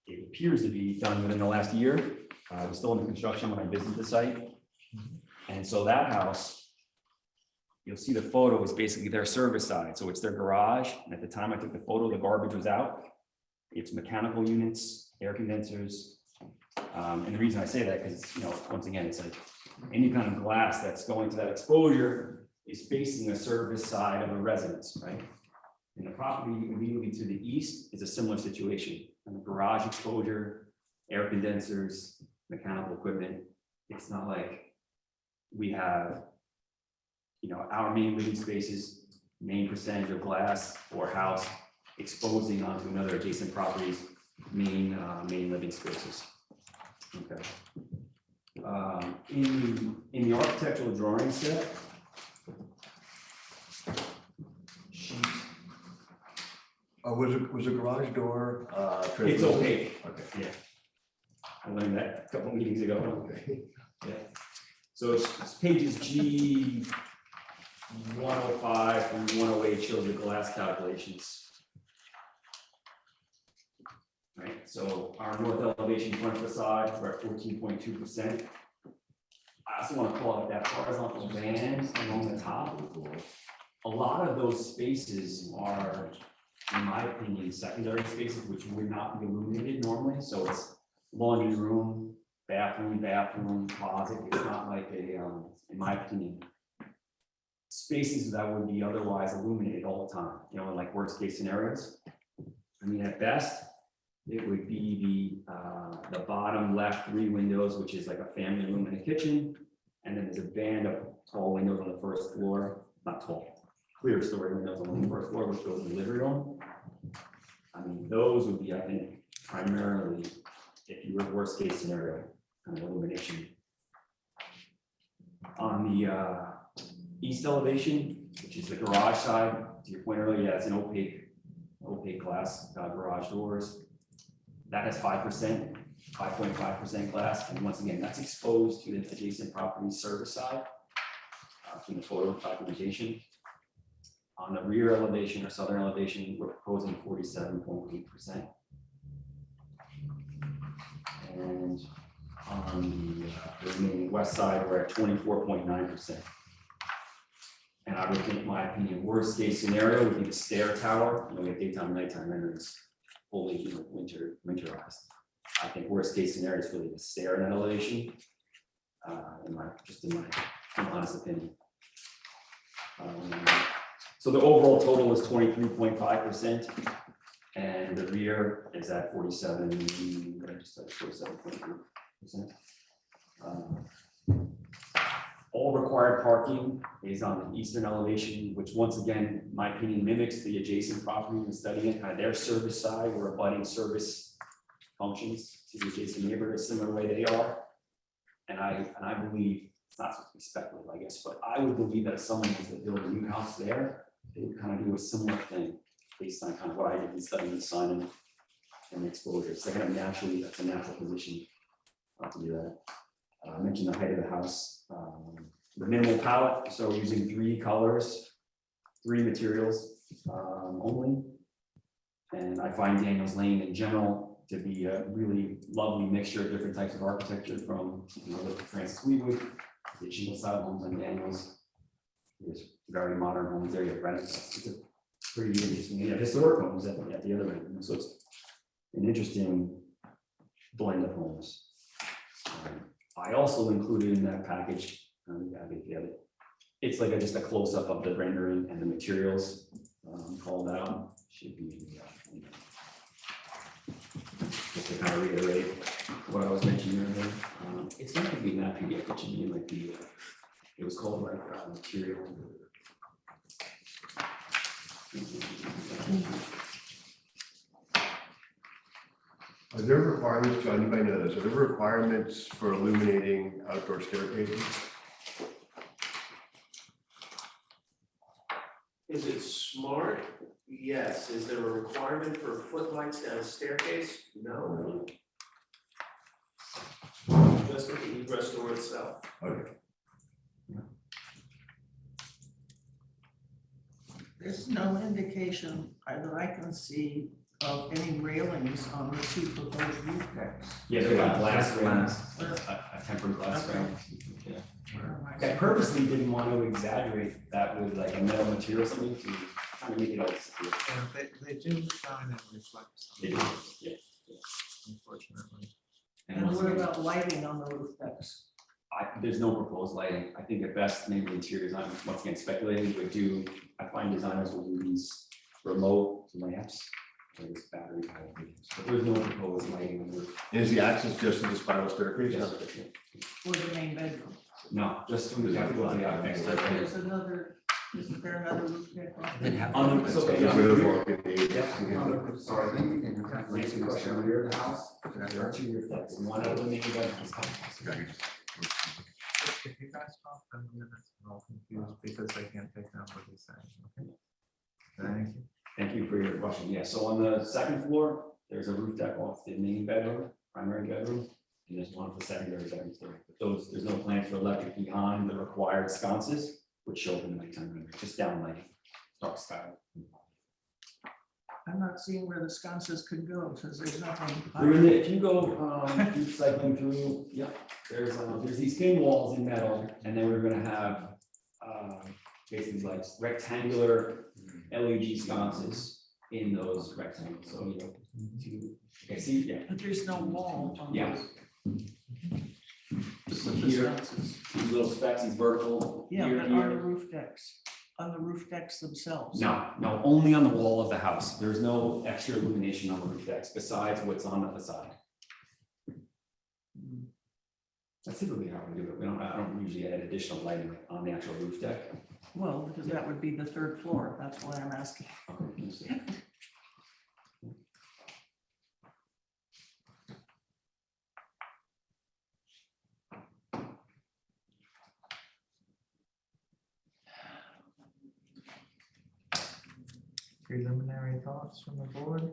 it appears to be done within the last year. It was still under construction when I visited the site. And so that house, you'll see the photo is basically their service side. So it's their garage. And at the time I took the photo, the garbage was out. It's mechanical units, air condensers. And the reason I say that because, once again, it's like any kind of glass that's going to that exposure is facing the service side of a residence, right? And the property immediately to the east is a similar situation. And the garage exposure, air condensers, mechanical equipment. It's not like we have, our main living spaces, main percentage of glass or house exposing onto another adjacent property's main living spaces. Okay. In the architectural drawing set, Was a garage door? it's opaque. Okay. Yeah. I learned that a couple meetings ago. Okay. Yeah. So it's pages G 105 and 108 shows the glass calculations. Right. So our north elevation front facade, we're at 14.2%. I also want to call out that horizontal band along the top. A lot of those spaces are, in my opinion, secondary spaces which would not be illuminated normally. So it's laundry room, bathroom, closet. It's not like a, in my opinion, spaces that would be otherwise illuminated all the time, you know, in like worst case scenarios. I mean, at best, it would be the bottom left 3 windows, which is like a family room and a kitchen. And then there's a band of tall windows on the first floor, not tall, clear story windows on the first floor, which goes in the living room. I mean, those would be, I think, primarily, if you were worst case scenario, kind of illumination. On the east elevation, which is the garage side, to your point earlier, yeah, it's an opaque glass garage doors. That has 5%, 5.5% glass, and once again, that's exposed to the adjacent property service side from the photo documentation. On the rear elevation or southern elevation, we're proposing 47.8%. And on the remaining west side, we're at 24.9%. And I would think, my opinion, worst case scenario would be the stair tower. You know, we have daytime, nighttime renderings, fully, you know, winterized. I think worst case scenario is really the stair in that elevation. In my honest opinion. So the overall total is 23.5%, and the rear is at 47.3%. All required parking is on the eastern elevation, which once again, in my opinion, mimics the adjacent property and studying kind of their service side, where abutting service functions to the adjacent neighborhood, a similar way they are. And I believe, it's not supposed to be speculative, I guess, but I would believe that if someone was to build a new house there, they would kind of do a similar thing based on kind of what I did in studying the sun and the exposure. So kind of naturally, that's a natural position to do that. I mentioned the height of the house, the minimal palette, so using 3 colors, 3 materials only. And I find Daniels Lane in general to be a really lovely mixture of different types of architecture, from, you know, the Francis Weewood, the shingle style homes on Daniels. There's very modern homes there, you have Renaissance. It's a pretty interesting, you know, historic homes at the other end. So it's an interesting blend of homes. I also included in that package, it's like just a close-up of the rendering and the materials called out. Should be just to kind of reiterate what I was mentioning earlier. It's not going to be in that PDF, it should be in like the, it was called like material. Are there requirements, John, you might know this, are there requirements for illuminating outdoor staircases? Is it smart? Yes. Is there a requirement for footlights down a staircase? No. Just at the egress door itself. Okay. There's no indication either I can see of any railings on the 2 proposed roof decks. Yeah, they're got glass frames, a tempered glass frame. Yeah. I purposely didn't want to exaggerate that with like a metal material, something to kind of make it all disappear. Yeah, they do shine and reflect. They do, yeah. Unfortunately. And what about lighting on the roof decks? There's no proposed lighting. I think at best, maybe interior design, once again speculating, would do, I find designers will do these remote lamps. Or this battery powered, but there's no proposed lighting on the roof. Is the access just to the spiral staircase? Yes. Or the main bedroom? No, just through the, have to go to the next But step. there's another, isn't there another roof deck? On the, so, yeah. Sorry, I think we can Answer the question, rear of the house, there are 2 rear decks, and one of them main bedrooms. If you guys talk, then I'm all confused because I can't take down what he's saying. Okay. Thank you. Thank you for your question. Yeah, so on the 2nd floor, there's a roof deck off the main bedroom, primary bedroom, and there's one for the secondary bedrooms there. But those, there's no plan for electric behind the required sconces, which show up in the nighttime, just down lighting, dark sky. I'm not seeing where the sconces could go, because there's nothing. If you go, keep cycling through, yeah, there's these thin walls in metal, and then we're gonna have basically like rectangular LED sconces in those rectangles, so, you know, okay, see, yeah, But there's no wall on yeah. This So is here, fences. these little specks, these vertical, Yeah, here, but on the here. roof decks, themselves. No, no, only on the wall of the house. There's no extra illumination on the roof decks besides what's on the facade. That's typically how we do it. I don't usually add additional lighting on the actual roof deck. Well, because that would be the third floor, that's why I'm asking. Preliminary thoughts from the board?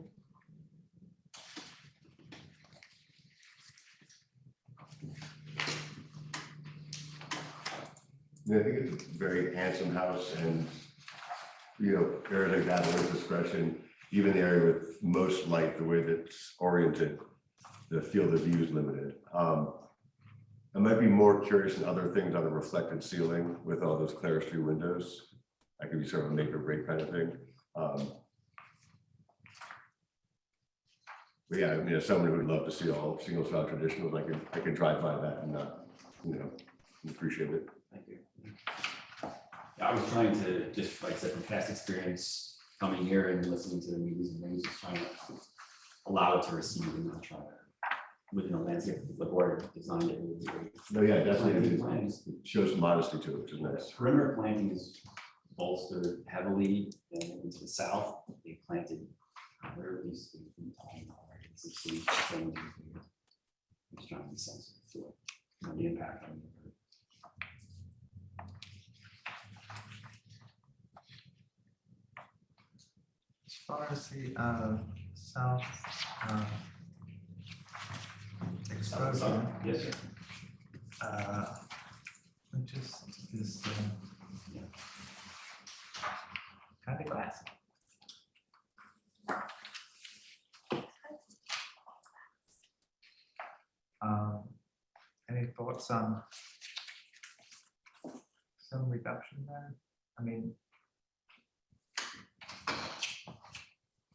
Yeah, I think it's a very handsome house and, you know, areas like that with discretion, even the area with most light, the way that it's oriented, the field of view is limited. I might be more curious in other things on the reflected ceiling with all those clerestory windows. That could be sort of a make or break kind of thing. But yeah, I mean, as someone who would love to see all single style traditionals, I could drive by that and not, you know, appreciate it. Thank you. Yeah, I was trying to, just like I said, from past experience, coming here and listening to the meetings and things, just trying to allow it to receive and not try to, within a landscape, the board designed it. Really great. No, yeah, definitely. Plans. It shows some modesty to it, which is nice. Perimeter planting is bolstered heavily into the south. They planted, where are these things from time already? It's a seed, so it's trying to be sensitive to it, you know, the impact on the earth. As far as the south exposure, Yes, sir. which is kind of classic. Any thoughts on some reduction there? I mean,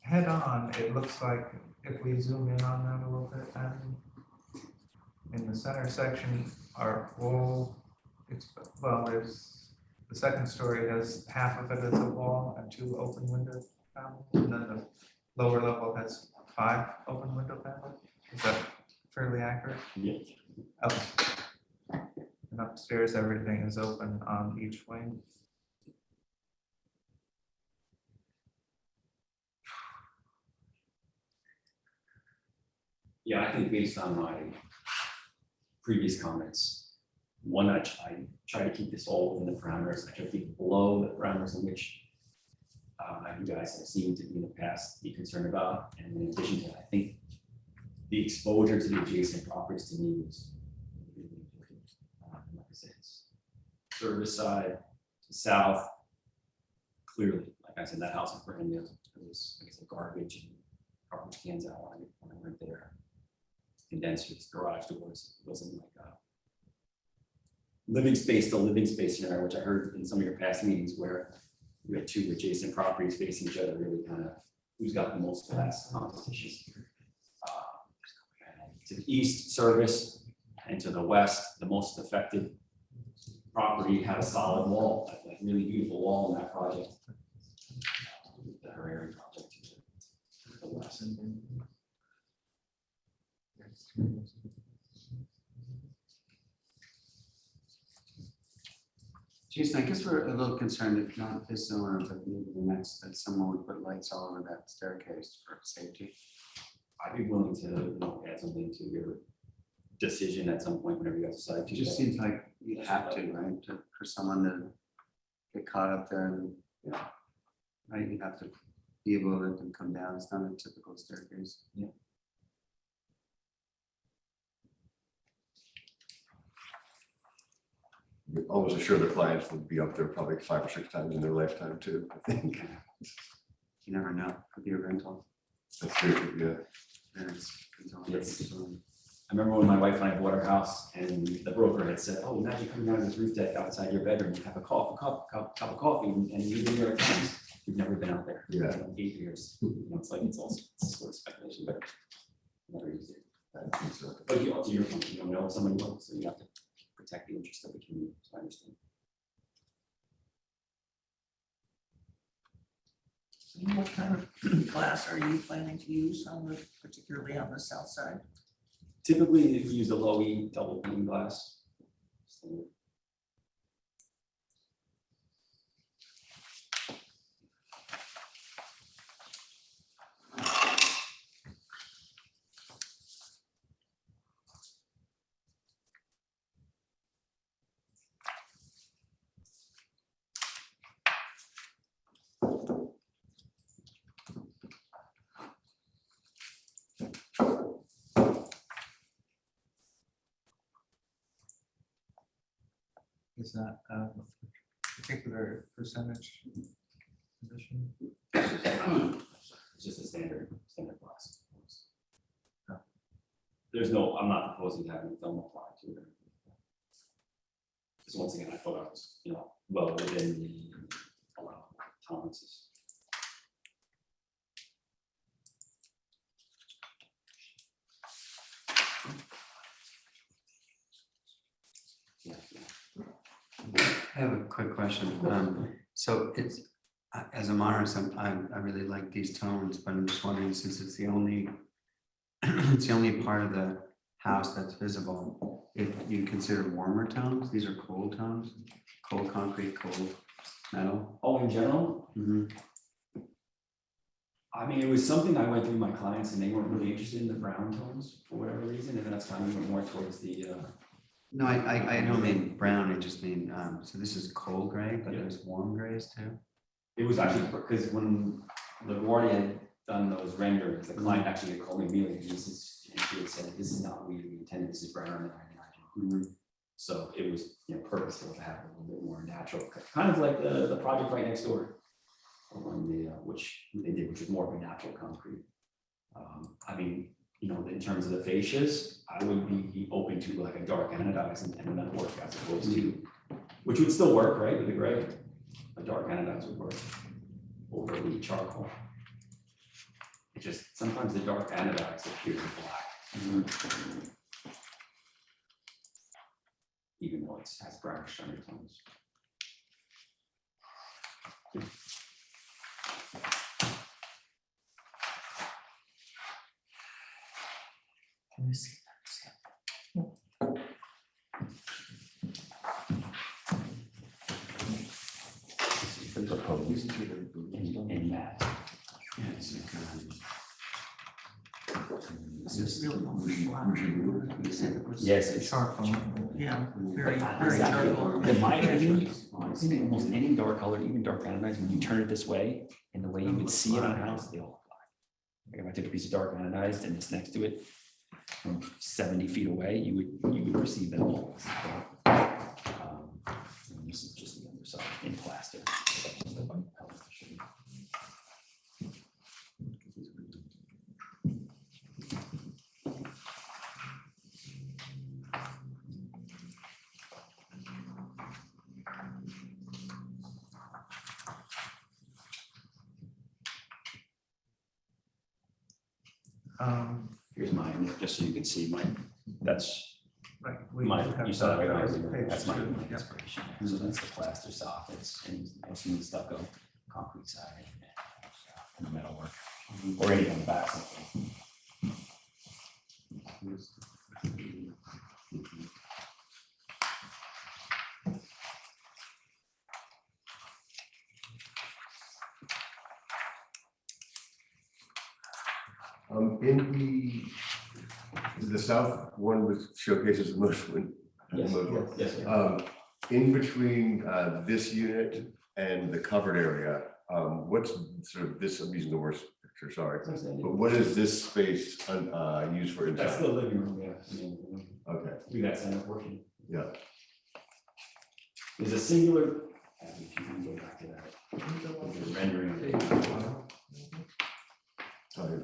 head on, it looks like if we zoom in on that a little bit, in the center section, our wall, there's the second story has half of it as a wall and 2 open window panels, and then the lower level has 5 open window panels. Is that fairly accurate? Yeah. Okay. And upstairs, everything is open on each wing. Yeah, I think based on my previous comments, one, I try to keep this all within the parameters, I try to keep it below the parameters in which you guys have seemed to be in the past be concerned about. And in addition to that, I think the exposure to the adjacent properties to me was really important. Like I said, it's service side to south, clearly, like I said, that house is brand new. It was, like I said, garbage and garbage cans out when I went there. Condensers, garage doors, it wasn't like a living space to living space scenario, which I heard in some of your past meetings where we had 2 adjacent properties facing each other, really kind of who's got the most glass competition. To the east, service, and to the west, the most affected property had a solid wall, a really beautiful wall in that project. The Ahrb project to the west. Jason, I guess we're a little concerned, if not this owner, but maybe the next, that someone would put lights all over that staircase for safety. I'd be willing to, you know, add something to your decision at some point whenever you guys decide to. It just seems like you have to, right, for someone to get caught up there and, you know, right, you have to be able to let them come down. It's not a typical staircase. Yeah. Almost assure the clients will be up there probably 5 or 6 times in their lifetime too, I think. You never know, could be a rental. That's true, yeah. And it's Yes. I remember when my wife and I bought our house and the broker had said, oh, imagine coming out of this roof deck outside your bedroom, you have a cup of coffee and you New York Times. we've never been out there. Yeah. In 8 years. It's like, it's also it's sort of speculation, but never used it. But you, to your point, you don't know if somebody will, so you have to protect the interest of the community, so I understand. What kind of glass are you planning to use on the, particularly on the south side? Typically, if we use a low E double pane glass. So, Is that a particular percentage position? It's just a standard glass. Oh. There's no, I'm not proposing to have any film applied to it. Because once again, I thought I was, well within the allowable tolerances. Yeah. I have a quick question. So it's, as a modernist, I really like these tones, but I'm just wondering, since it's the only, it's the only part of the house that's visible, if you consider warmer tones, these are cold tones, cold concrete, cold metal. Oh, in general, Mhm. I mean, it was something I went through my clients and they weren't really interested in the brown tones for whatever reason, and then that's kind of went more towards the, No, I don't mean brown, I just mean, so this is cold gray, but Yeah. there's warm grays too. it was actually, because when LaGuardia had done those renderings, the client actually called me immediately, this is, and she had said, this is not what we intended, this is brown and I imagine. So it was, purposeful to have a little bit more natural, kind of like the project right next door. On the, which they did, which was more of a natural concrete. I mean, in terms of the fascias, I would be open to like a dark anodized and that work as opposed to, which would still work, right, with the gray. A dark anodized would work over the charcoal. It just, sometimes the dark anodized appears black. Even though it has brownish undertones. Can you see that? Proposed in that. This is really almost black. You said it was Yes, it's charcoal. Yeah, very, But very exactly. charcoal. In my opinion, honestly, almost any dark color, even dark anodized, when you turn it this way, and the way you would see it on a house, they all look black. Like if I took a piece of dark anodized and this next to it, from 70 feet away, you would perceive them all. And this is just the underside in plaster. Here's mine, just so you can see mine. That's Right. we my, have you saw that right that away. page That's my two, my yeah. inspiration. So that's the plaster soffits and smooth stucco, concrete siding, and the metal work, or any on the back. In the south one with showcases the most one. Yes, yes. In between this unit and the covered area, what's sort of this, I'm using the worst picture, sorry. But what is this space used for That's inside? the living room, yeah. I mean, Okay, we got center portion. yeah. There's a singular, if you can go back to that, the rendering. Sorry.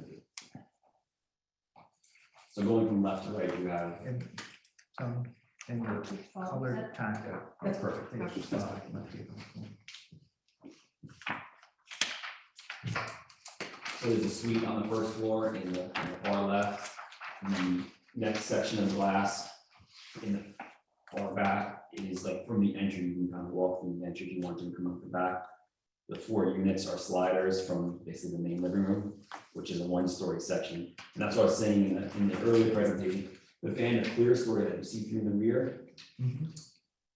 So going from left to right, you have, In the colored packet. that's perfect. Page five. So there's a suite on the first floor in the far left. The next section of glass in the far back is like from the entry, you can kind of walk through the entry if you want to come up the back. The 4 units are sliders from basically the main living room, which is a 1-story section. And that's what I was saying in the earlier presentation, the band of clear story that you see through the rear.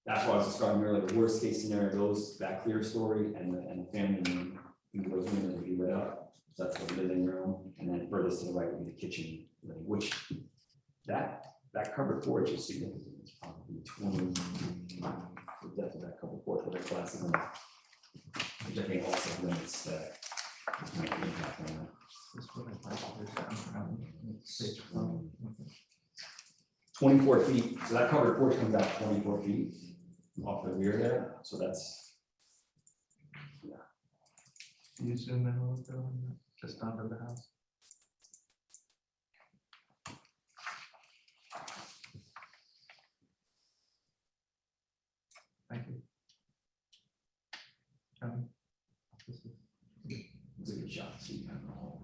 That's why I was describing earlier, the worst case scenario, those, that clear story and the family room, those windows would be lit up. So that's the living room, and then furthest to the right would be the kitchen, which that covered porch is significant. It's probably 20, the depth of that covered porch with a classic one, which I think also limits that. Impact on that. This is what I'd like to do down, page 12. 24 feet, so that covered porch comes out 24 feet off the rear there, so that's, Can you zoom in a little bit on that, just onto the house? Thank you. This is it's a good shot. So you have the whole.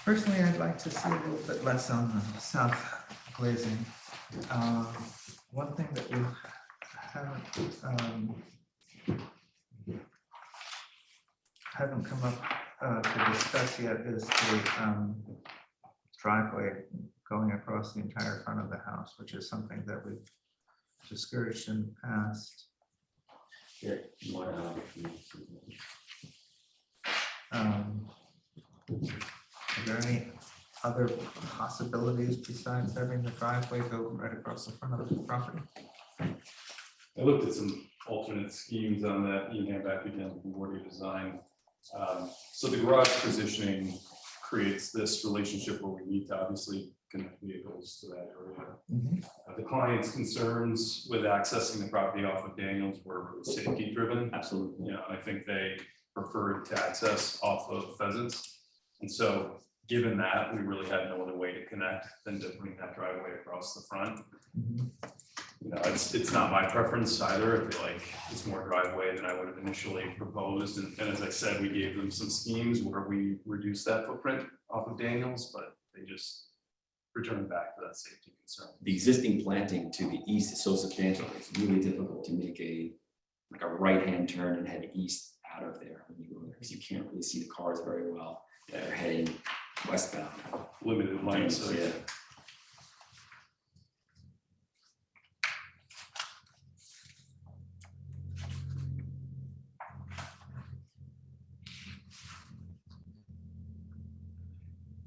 Personally, I'd like to see a little bit less on the south glazing. One thing that we haven't come up to discuss yet is the driveway going across the entire front of the house, which is something that we've discouraged in the past. Here, you want Are there any other possibilities besides having the driveway go right across the front of the property? I looked at some alternate schemes on that, back again, from Wardy Design. So the garage positioning creates this relationship where we need to obviously connect vehicles to that area. The client's concerns with accessing the property off of Daniels were safety driven. absolutely. You know, I think they preferred to access off of Pheasants. And so given that, we really had no other way to connect than to bring that driveway across the front. You know, it's not my preference either. I feel like it's more driveway than I would have initially proposed. And as I said, we gave them some schemes where we reduced that footprint off of Daniels, but they just returned back to that safety concern. The existing planting to the east is so substantial, it's really difficult to make a right-hand turn and head east out of there when you go there, because you can't really see the cars very well. They're heading westbound. Limited line of sight. Yeah.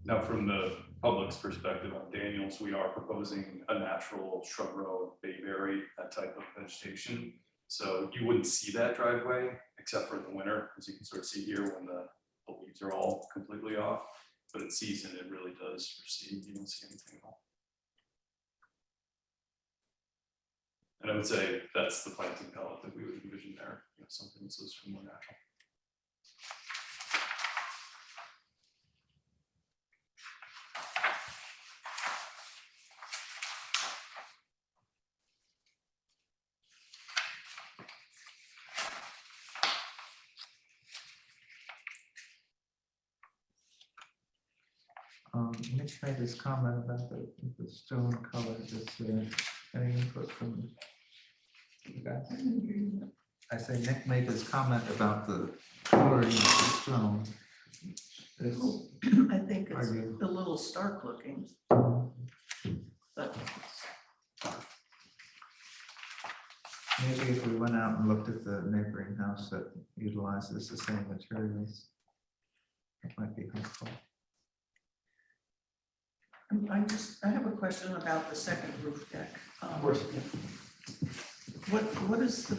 Now, from the public's perspective on Daniels, we are proposing a natural shrub row, bayberry, that type of vegetation. So you wouldn't see that driveway except for in the winter, as you can sort of see here when the leaves are all completely off. But in season, it really does recede. You don't see anything at all. And I would say that's the planting palette that we would envision there, something that's more natural. Nick made his comment about the stone colors. Is there any input from you guys? I say Nick made his comment about the coloring of the stone. I think it's Are you- a little stark looking. But Maybe if we went out and looked at the neighboring house that utilizes the same materials, it might be helpful. I have a question about the second roof deck. Of course. What is the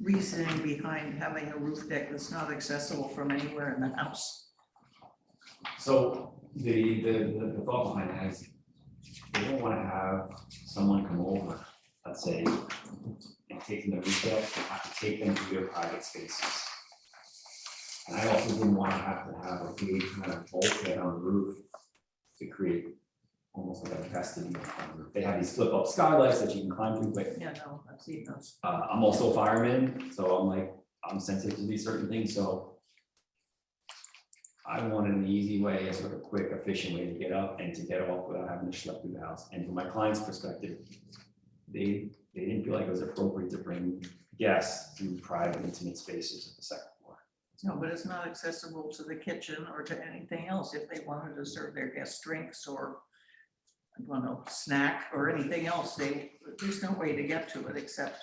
reasoning behind having a roof deck that's not accessible from anywhere in the house? So the thought behind that is they don't want to have someone come over, let's say, and taking the roof deck, have to take them to their private spaces. And I also didn't want to have a big kind of bulkhead on the roof to create almost like a vestibule. They have these flip up skylights that you can climb through, but Yeah, no, I've seen those. I'm also a fireman, so I'm sensitive to these certain things, so I wanted an easy way, a sort of quick, efficient way to get up and to get off without having to schlep through the house. And from my client's perspective, they didn't feel like it was appropriate to bring guests to private intimate spaces at the second floor. No, but it's not accessible to the kitchen or to anything else if they wanted to serve their guests drinks or, I don't know, snack or anything else. There's no way to get to it except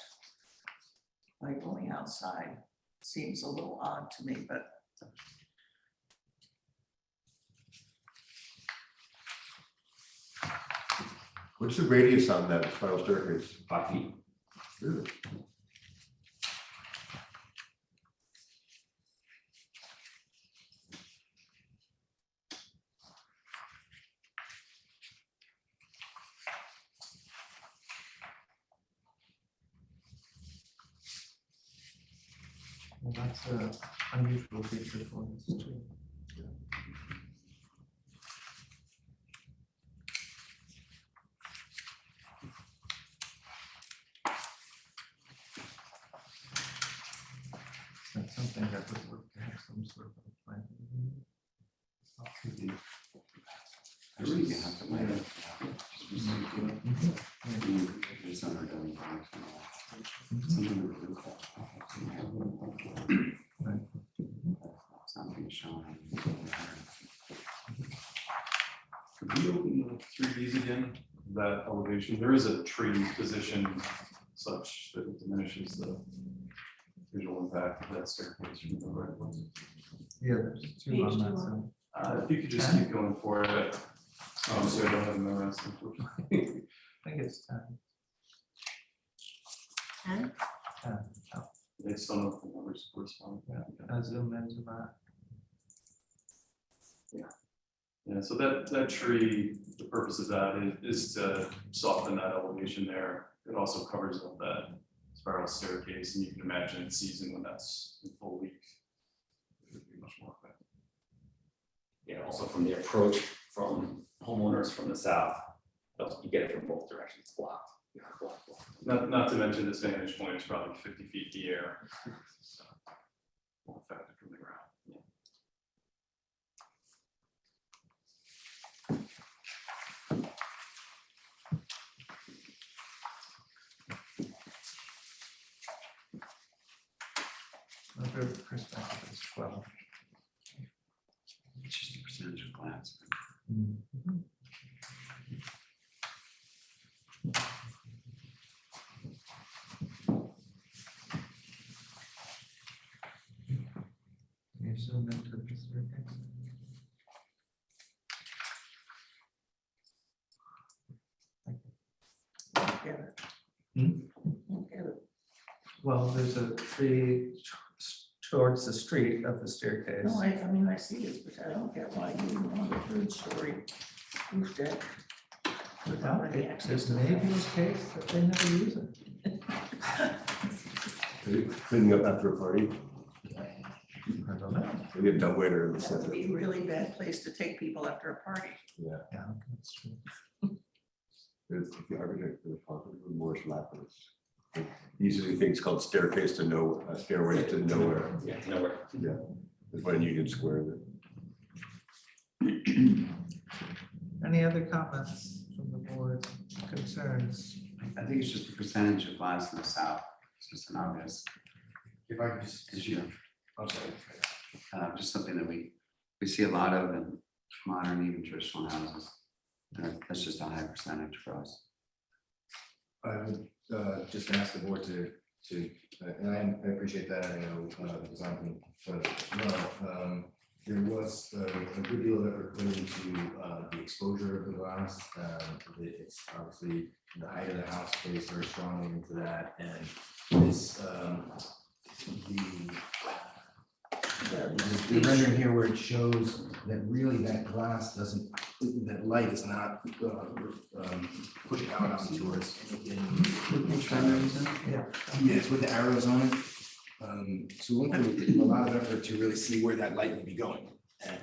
by going outside. Seems a little odd to me, but What's the radius on that spiral staircase? 5 feet. Really? Well, that's an unusual feature for us too. That's something that would work to have some sort of a plan. I really get have to later. Just it's not done. Something to do. It's not being shown. Could we open the 3Ds again, that elevation? There is a tree position such that it diminishes the visual impact of that staircase from the right place. Yeah, there's two on that side. If you could just keep going for it. So I don't have the rest, unfortunately. I think it's 10. 10? 10. They still know if the numbers correspond. Yeah, I zoom into that. Yeah, so that tree, the purpose of that is to soften that elevation there. It also covers up that spiral staircase, and you can imagine in season when that's in full leaf, it would be much more effective. Yeah, also from the approach from homeowners from the south, you get it from both directions, it's blocked. You have blocked. Not to mention this vantage point is probably 50 feet in the air. So, more effective from the ground. Yeah. Another perspective is 12. It's just a percentage of glass. You zoom into the staircase. I get it. I get it. Well, there's a tree towards the street of the staircase. No, I mean, I see it, but I don't get why you want a third story roof deck. Without any access It's to maybe the a case that they never use it. Cleaning up after a party, I don't know. we get dumb waiter in the That would center. be a really bad place to take people after a party. Yeah, that's true. It's the architect for the property, Morris Lapidus. Usually things called staircase to no, stairway to nowhere. Yeah, nowhere. Yeah, it's one Union Square. Any other comments from the board, concerns? I think it's just a percentage of glass in the south. It's just an obvious If I could just, issue. I'm sorry. Just something that we see a lot of in modern, even traditional houses. That's just a high percentage for us. I would just ask the board to, and I appreciate that, I know the design team, but no, there was a good deal of effort put into the exposure of the glass. It's obviously the height of the house plays very strongly into that, and this the rendering here where it shows that really that glass doesn't, that light is not pushed out onto towards. Yeah. Yes, with the arrows on it. So we went through a lot of effort to really see where that light would be going.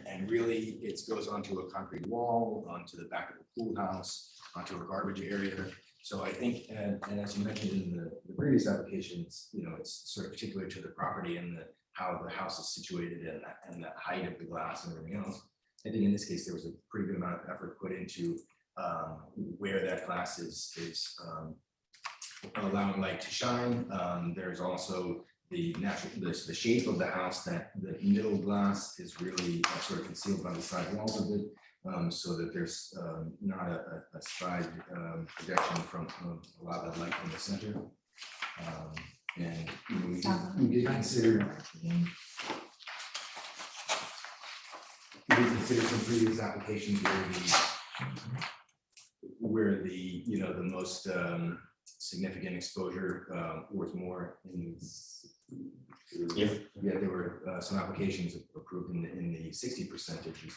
And really, it goes onto a concrete wall, onto the back of the pool house, onto a garbage area. So I think, and as you mentioned in the previous applications, you know, it's sort of particular to the property and how the house is situated and the height of the glass and everything else. I think in this case, there was a pretty good amount of effort put into where that glass is allowing light to shine. There's also the the shape of the house, that the middle glass is really sort of concealed by the side walls of it, so that there's not a side projection from a lot of light in the center. And we did consider some previous applications where the you know, the most significant exposure was more in there were some applications approved in the 60%,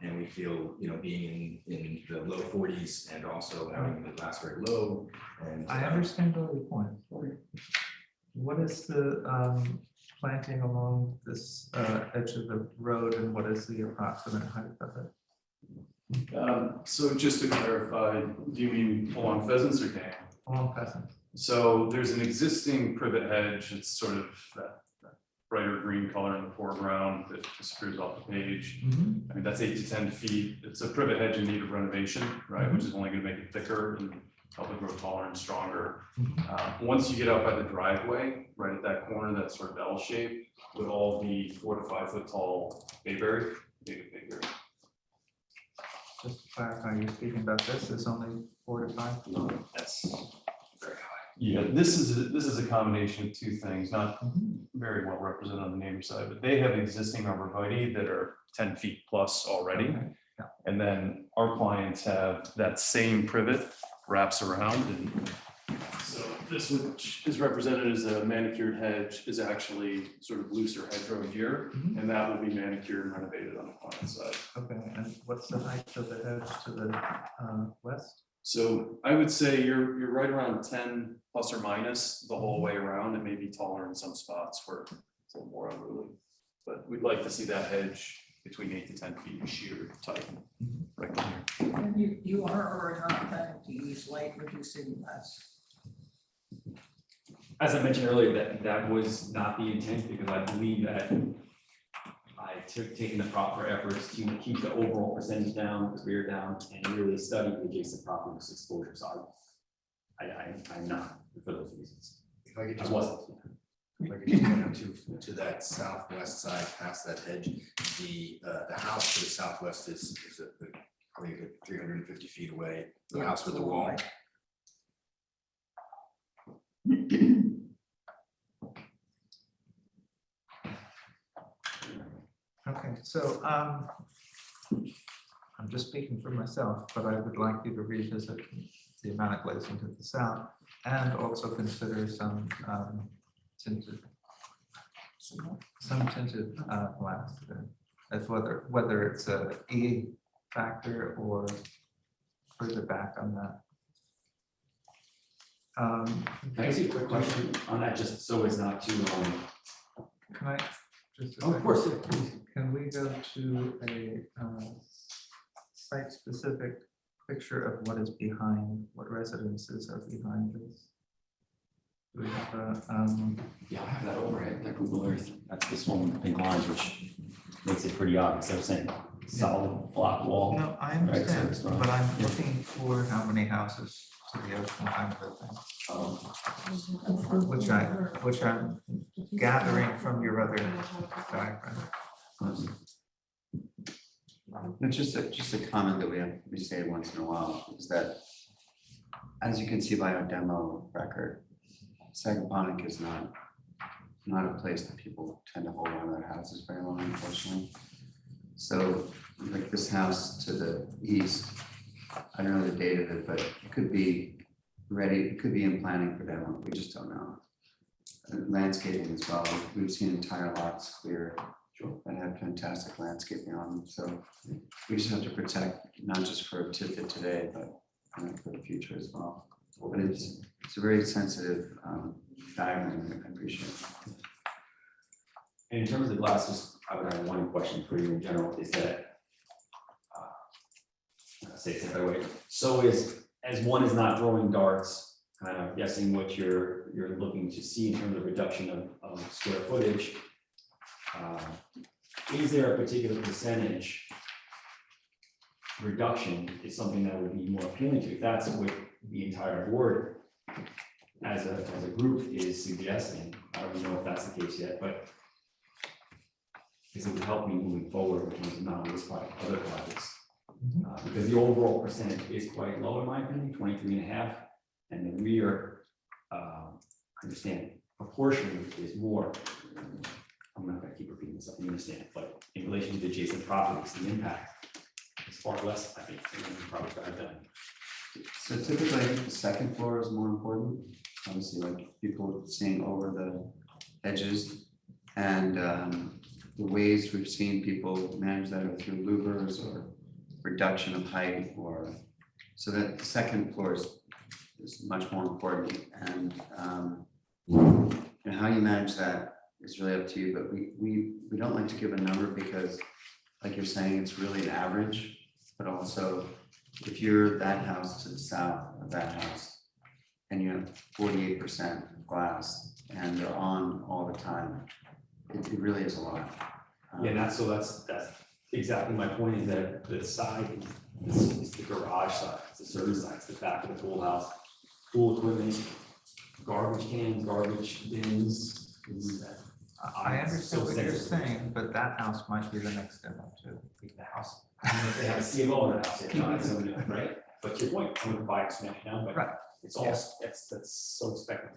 and we feel, you know, being in the low 40s and also having the glass very low. And I understand all your points. What is the planting along this edge of the road, and what is the approximate height of it? So just to clarify, do you mean along Pheasants or Dam? Along Pheasants. So there's an existing privet hedge. It's sort of that brighter green color in the foreground that just appears off the page. I mean, that's 8 to 10 feet. It's a privet hedge in need of renovation, right? Which is only going to make it thicker and help it grow taller and stronger. Once you get out by the driveway, right at that corner, that sort of L shape, would all be 4 to 5 foot tall bayberry, native bayberry. Just to clarify, you're speaking about this is only 4 to 5? No, that's very high. Yeah, this is a combination of two things, not very well represented on the neighbor side, but they have existing arborvitae that are 10 feet plus already. Okay. Yeah. And then our clients have that same privet wraps around, and so this, which is represented as a manicured hedge, is actually sort of looser hedgerow here, and that will be manicured and renovated on the client side. Okay, and what's the height of the hedge to the west? So I would say you're right around 10 plus or minus the whole way around. It may be taller in some spots where it's a little more unruly, but we'd like to see that hedge between 8 to 10 feet sheer tight. Right here. And you are or are not planning to use light reducing glass? As I mentioned earlier, that was not the intent, because I believe that I taken the proper efforts to keep the overall percentage down, the rear down, and really study the adjacent properties exposure. So I'm not for those reasons. if I could I just wasn't. If I could just point out to that southwest side, past that hedge, the house to the southwest is probably a good 350 feet away. The house with the wall. Okay, so I'm just speaking for myself, but I would like you to revisit the amount of glazing to the south and also consider some tinted glass there, as whether it's a E factor or further back on that. Can I ask you a quick question on that, just so as not to, Can I? Just a of second. course, Can we go to a site-specific picture of what is behind, what residences are behind this? Do we have a, yeah, I have that overhead, that Google Earth, that's this one with the pink lines, which makes it pretty obvious. I was saying solid block wall. no, I Right, so understand, it's not- but I'm yeah. looking for how many houses to the ocean kind of a thing, which I'm gathering from your other diagram. It's just a comment that we say once in a while, is that, as you can see by our demo record, Sagaponic is not a place that people tend to hold on to their houses very long, unfortunately. So like this house to the east, I don't know the date of it, but it could be ready, it could be in planning for demo, we just don't know. And landscaping as well, we've seen entire lots clear that have fantastic landscaping on them, so we just have to protect, not just for Tiffit today, but for the future as well. But it's a very sensitive diagram, I appreciate it. And in terms of the glass, just I would have one question for you in general, is that, say it that way, so as one is not throwing darts, kind of guessing what you're looking to see in terms of reduction of square footage, is there a particular percentage reduction is something that would be more appealing to? If that's what the entire board as a group is suggesting, I don't know if that's the case yet, but because it would help me moving forward in terms of not this project, other projects. Because the overall percentage is quite low in my opinion, 23.5, and the rear, I understand proportionally is more. I'm not gonna keep repeating this, you understand, but in relation to the adjacent properties, the impact is far less, I think, than the project I've done. So typically, I think the second floor is more important, obviously, like people seeing over the edges. And the ways we've seen people manage that are through louvers or reduction of height, or, so that the second floor is much more important. And how you manage that is really up to you, but we don't like to give a number because, like you're saying, it's really an average, but also if you're that house to the south of that house and you have 48% glass and they're on all the time, it really is a lot. Yeah, and that's exactly my point, is that the side is the garage side, it's the service side, it's the back of the pool house, pool equipment, garbage cans, garbage bins. I understand what you're saying, but that house might be the next demo too. The house. They have a CMO in the house, you know, so, right? But your point, I'm gonna buy it smash now, but Right. it's all, that's so expected.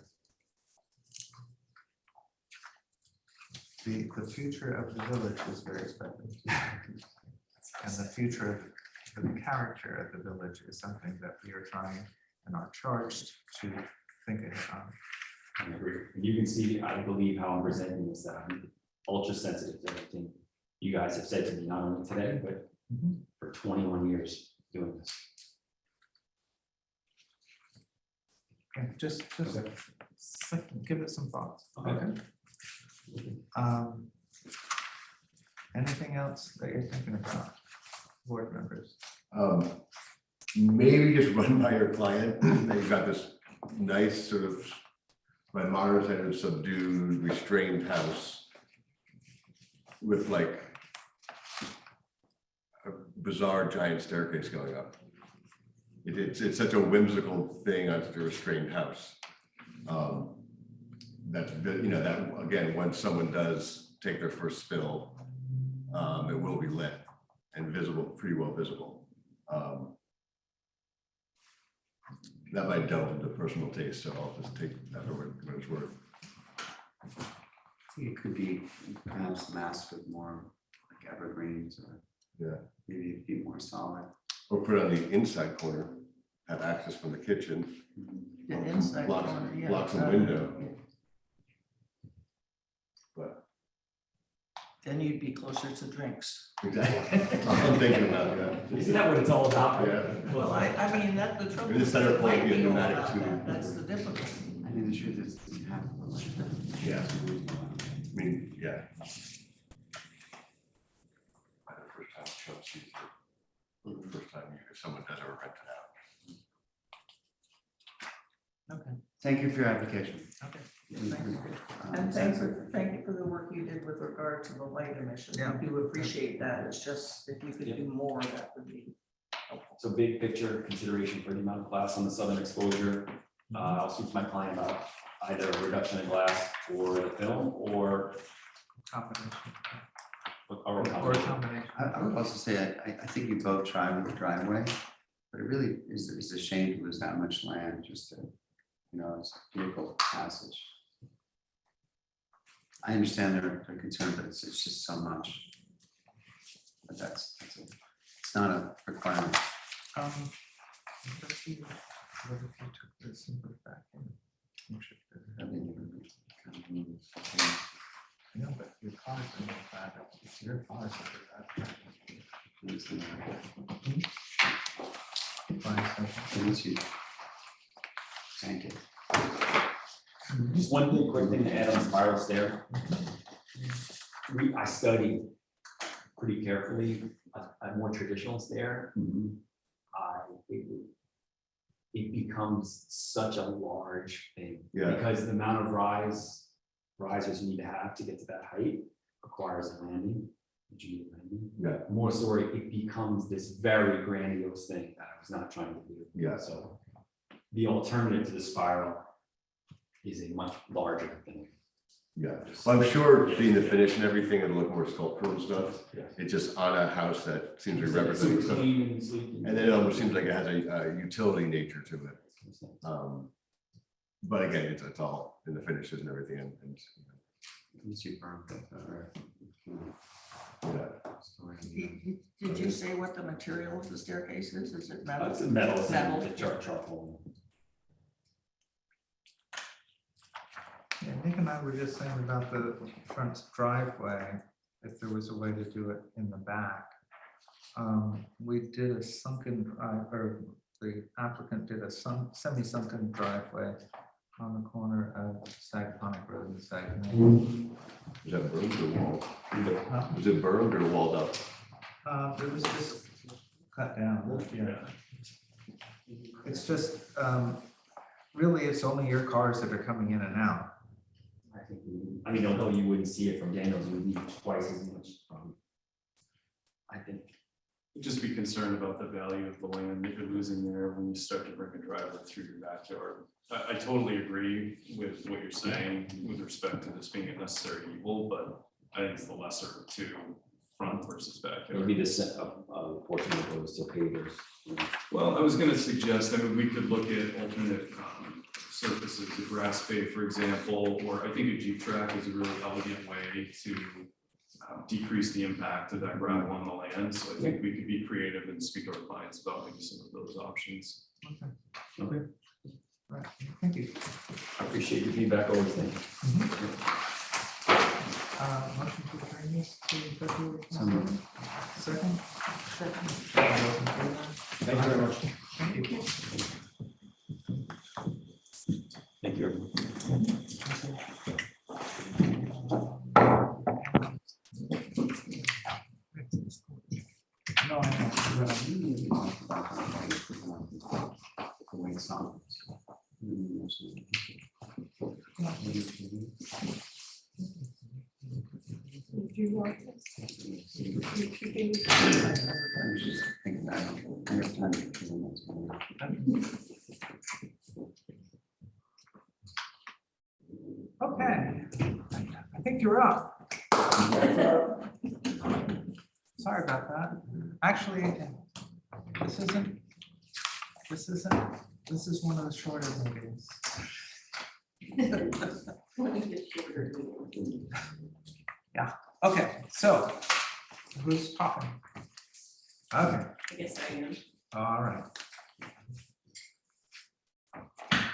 The future of the village is very speculative. And the future of the character of the village is something that we are trying and are charged to think ahead on. I agree. You can see, I believe, how I'm presenting this, that I'm ultra sensitive to everything you guys have said to me, not only today, but for 21 years doing this. Okay, just give it some thoughts. Okay. Anything else that you're thinking about, board members? Maybe just run by your client, that you've got this nice sort of, by modern standards, subdued, restrained house with like a bizarre giant staircase going up. It's such a whimsical thing on such a restrained house. That's, you know, that again, when someone does take their first spill, it will be lit and visible, pretty well visible. That might delve into personal taste, so I'll just take that for what it's worth. It could be perhaps masked with more like evergreens, or maybe a few more solid. Or put it on the inside corner, have access from the kitchen. The inside blocks, corner, yeah. blocks the window. But Then you'd be closer to drinks. exactly, that's what I'm thinking about, yeah. Isn't that what it's all about? Yeah. Well, I mean, that's the trouble. The center It point might be a be all pneumatic about tube. that. That's the difference. I mean, the truth is, you have to look like that. Yeah. I mean, yeah. By the first time it shows you, or the first time if someone does ever rent it out. Okay. Thank you for your application. Okay. Thank you. And thank you for the work you did with regard to the light emissions. Yeah. We do appreciate that. It's just, if you could do more, that would be helpful. So big picture consideration for the amount of glass on the southern exposure. I'll speak to my client about either a reduction in glass or the film or Combination. or Or a combination. combination. I would also say, I think you both tried with the driveway, but it really is a shame to lose that much land just to, you know, as vehicle passage. I understand their concern, but it's just so much. But it's not a requirement. What if you took this and put it back in? I think it would be kind of neat. I know, but your cars are more bad. It's your cars that are bad. Thank you. Thank you. Just one quick thing to add on the spiral stair. I studied pretty carefully a more traditional stair. It becomes such a large thing. Yeah. Because the amount of risers you need to have to get to that height requires a landing. Yeah. More so it becomes this very grandiose thing that I was not trying to do. Yeah. So the alternative to the spiral is a much larger thing. Yeah, well, I'm sure seeing the finish and everything, it'll look more sculptural and stuff. Yeah. It's just on a house that seems to be So representing stuff. clean and sleek. And then it almost seems like it has a utility nature to it. But again, it's all in the finishes and everything and Super. yeah. Did you say what the material of the staircase is? Is it metal? It's metal, it's Metal. the charcoal. Yeah, Nick and I were just saying about the front driveway, if there was a way to do it in the back. We did a sunken drive, or the applicant did a semi-sunken driveway on the corner of Sagaponic Road and Saginaw. Is that burned or walled? Was it burned or walled up? It was just cut down, yeah. It's just, really, it's only your cars that are coming in and out. I mean, although you wouldn't see it from Daniels, you would need twice as much. I think. Just be concerned about the value of the land that you're losing there when you start to bring a driveway through your backyard. I totally agree with what you're saying with respect to this being a necessary evil, but I think it's the lesser of the two, front versus backyard. Maybe the portion that goes to pavers. Well, I was gonna suggest, I mean, we could look at alternate surfaces, a grass pay, for example, or I think a Jeep track is a really elegant way to decrease the impact of that gravel on the land. So I think we could be creative and speak to our clients about maybe some of those options. Okay. Right, thank you. I appreciate your feedback always. Thank you. Motion to adjourn this to February So moved. 22nd? Second. All those in favor? Thank you very much. Thank you. Thank you, everyone. No, I know. You want Okay, I think you're up. Sorry about that. Actually, this is one of the shorter meetings. Yeah, okay, so who's talking? Okay, I guess I am. all right.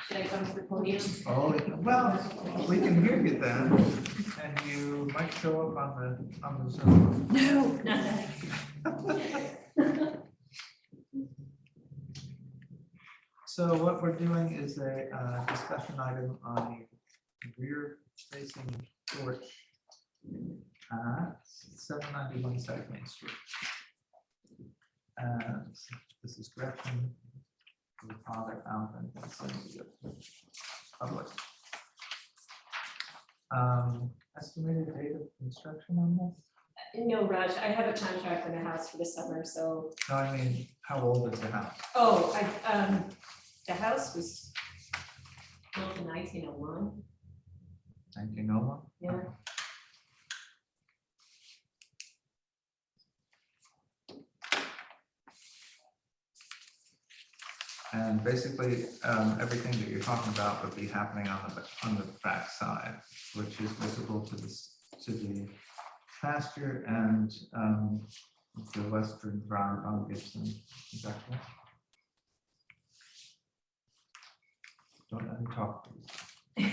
Should I come to the podium? Oh, well, we can hear you then, and you might show up on the Zoom. No. So what we're doing is a discussion item on the rear facing porch at 791 South Main Street. And this is Gretchen, the father, Alvin, and some of the public. Estimated date of construction on this? No rush. I have a contract in the house for the summer, so. No, I mean, how old is the house? Oh, the house was built in 1901. 1901? Yeah. And basically, everything that you're talking about would be happening on the back side, which is visible to the pasture and the western ground on Gibson. Is that correct? Don't let me talk, please.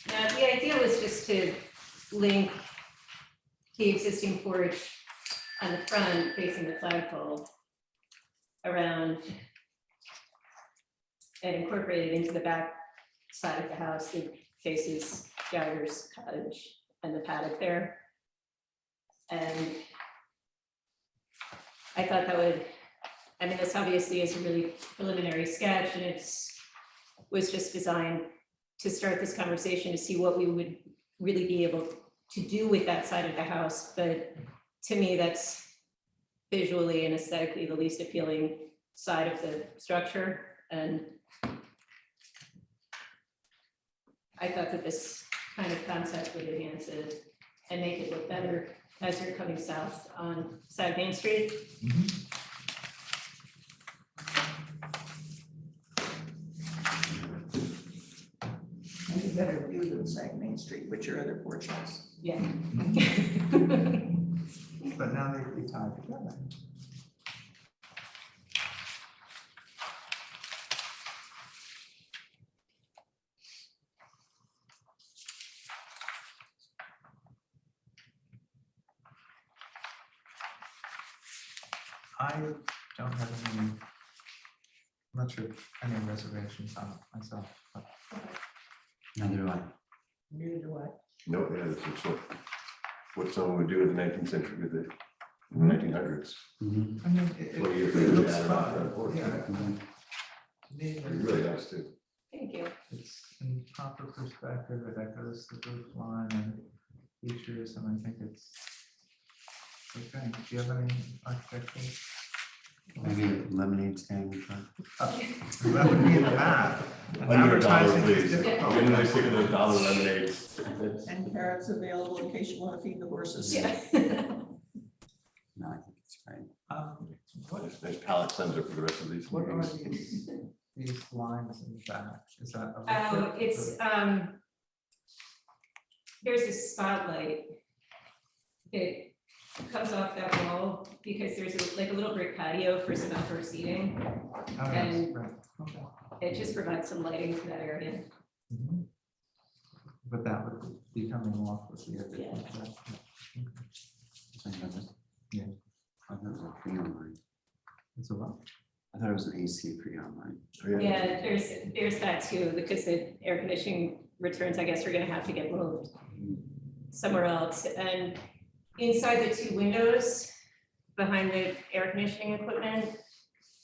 Now, the idea was just to link the existing porch on the front facing the flagpole around and incorporate it into the back side of the house that faces Gallagher's cottage. and the paddock there. And I thought that would, I mean, this obviously is a really preliminary sketch, and was just designed to start this conversation to see what we would really be able to do with that side of the house. But to me, that's visually and aesthetically the least appealing side of the structure. And I thought that this kind of concept would enhance it and make it look better as you're coming south on South Main Street. And a better view than Sag Main Street, which your other porch has. Yeah. But now they'd be tied together. I don't have any, I'm not sure any reservations on it myself, but Neither do I. Neither do I. No, yeah, that's what someone would do in the 19th century with it, in the 1900s. Mhm. I mean, it 20 years it later, looks added on to that fun, porch. yeah. To me, It really does too. Thank you. it's in proper perspective, it echoes the roof line and features, and I think it's okay. Do you have any architectural? Maybe a lemonade stand in front. That would be in the map. And Under $1, advertising is please. difficult. When they stick to those dollar lemonades. And carrots available in case you want to feed the horses. Yeah. No, I think it's great. What, Nice palate cleanser for the rest of these. what are meetings. these lines in the back? Is that? a Oh, liquid it's, or- there's a spotlight that comes off that wall because there's like a little brick patio for some outdoor seating. Oh, yes, and- right, okay. It just provides some lighting to that area. Mhm. But that would be coming off with the addition. Yeah. to that. Sorry about this. Yeah. I thought it was a freon line. It's a lot. I thought it was an AC freon line. Oh, Yeah, there's that too, because the air conditioning returns, I guess, are gonna have to get moved somewhere else. And inside the two windows, behind the air conditioning equipment,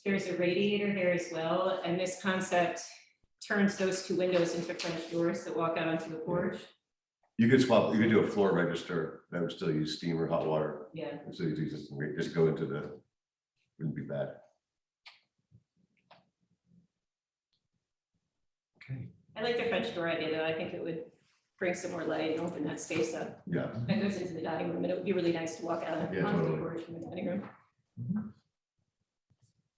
there's a radiator there as well. And this concept turns those two windows into French doors that walk out onto the porch. You could swap, you could do a floor register that would still use steam or hot water. Yeah, So you just go into the, wouldn't be bad. Okay. I like the French door idea though. I think it would bring some more light and open that space up. Yeah. That goes into the dining room, and it would be really nice to walk out Yeah, onto the totally. porch from the dining room.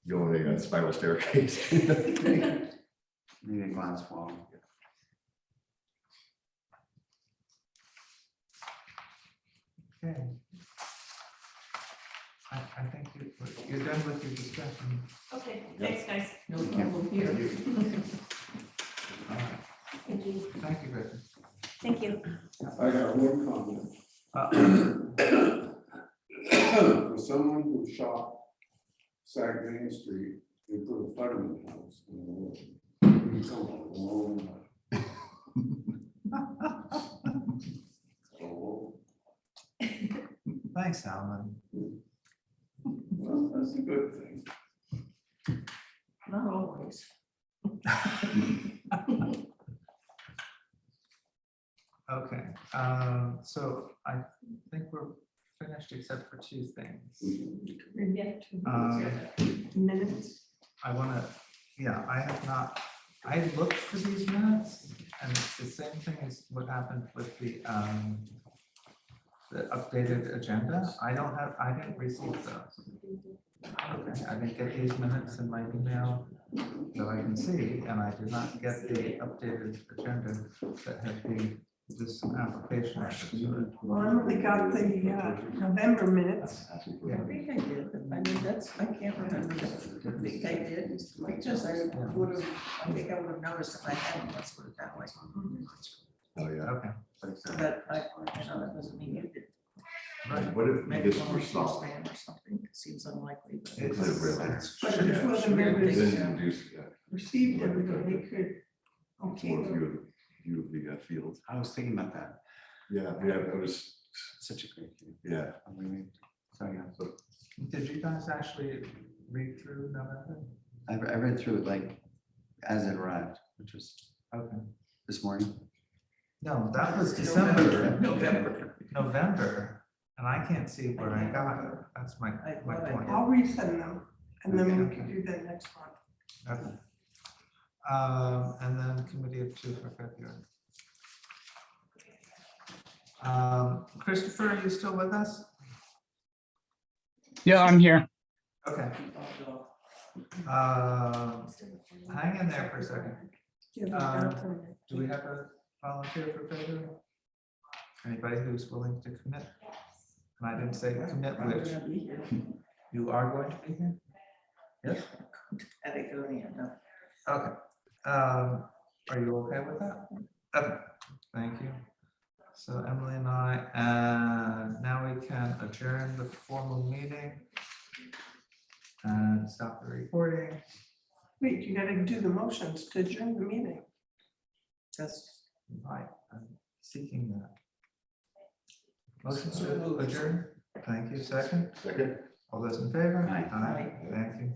Go on a spiral staircase. Maybe a glass wall. Okay. I think you're done with your discussion. Okay, thanks, guys. No problem here. All right. Thank you. Thank you, Griffin. Thank you. I got one comment. For someone who shot Sag Main Street, they put a fireman house in the woods. It's a long way. So, Thanks, Alan. well, that's a good thing. Not always. Okay, so I think we're finished except for two things. Minutes. I wanna, yeah, I have not, I looked for these minutes, and it's the same thing as what happened with the updated agenda. I didn't receive those. Okay, I didn't get these minutes in my email that I can see, and I did not get the updated agenda that had this application. Well, I only got the November minutes. Yeah. I think I did, but I mean, I can't remember. I think I did, because I think I would have noticed if I hadn't, let's put it that way. Oh, yeah. Okay. But that doesn't mean you did. Right. What if Maybe this one were was solved? spam or something, it seems unlikely. but- It's- Could have really. it's- But if two of the members Then induce, received everything, they could, okay, more view of the field. I was thinking about that. Yeah, it was, Such a great view. yeah. So, yeah, so did you guys actually read through November? I read through it like as it arrived, which was Okay. this morning. No, that was December. November. November, and I can't see where I got it. That's my point. I'll resend them, and then we can do that next month. Okay. And then committee of two for February. Christopher, are you still with us? Yeah, I'm here. Okay. Hang in there for a second. Do we have a volunteer for February? Anybody who's willing to commit? And I didn't say commit which. You are going to be here? Yes? Okay. Are you okay with that? Okay, thank you. So Emily and I, and now we can adjourn the formal meeting and stop the recording. Wait, you gotta do the motions to adjourn the meeting. That's right, I'm seeking that. Motion to adjourn, thank you, second. Second. All those in favor? Aye. Thank you.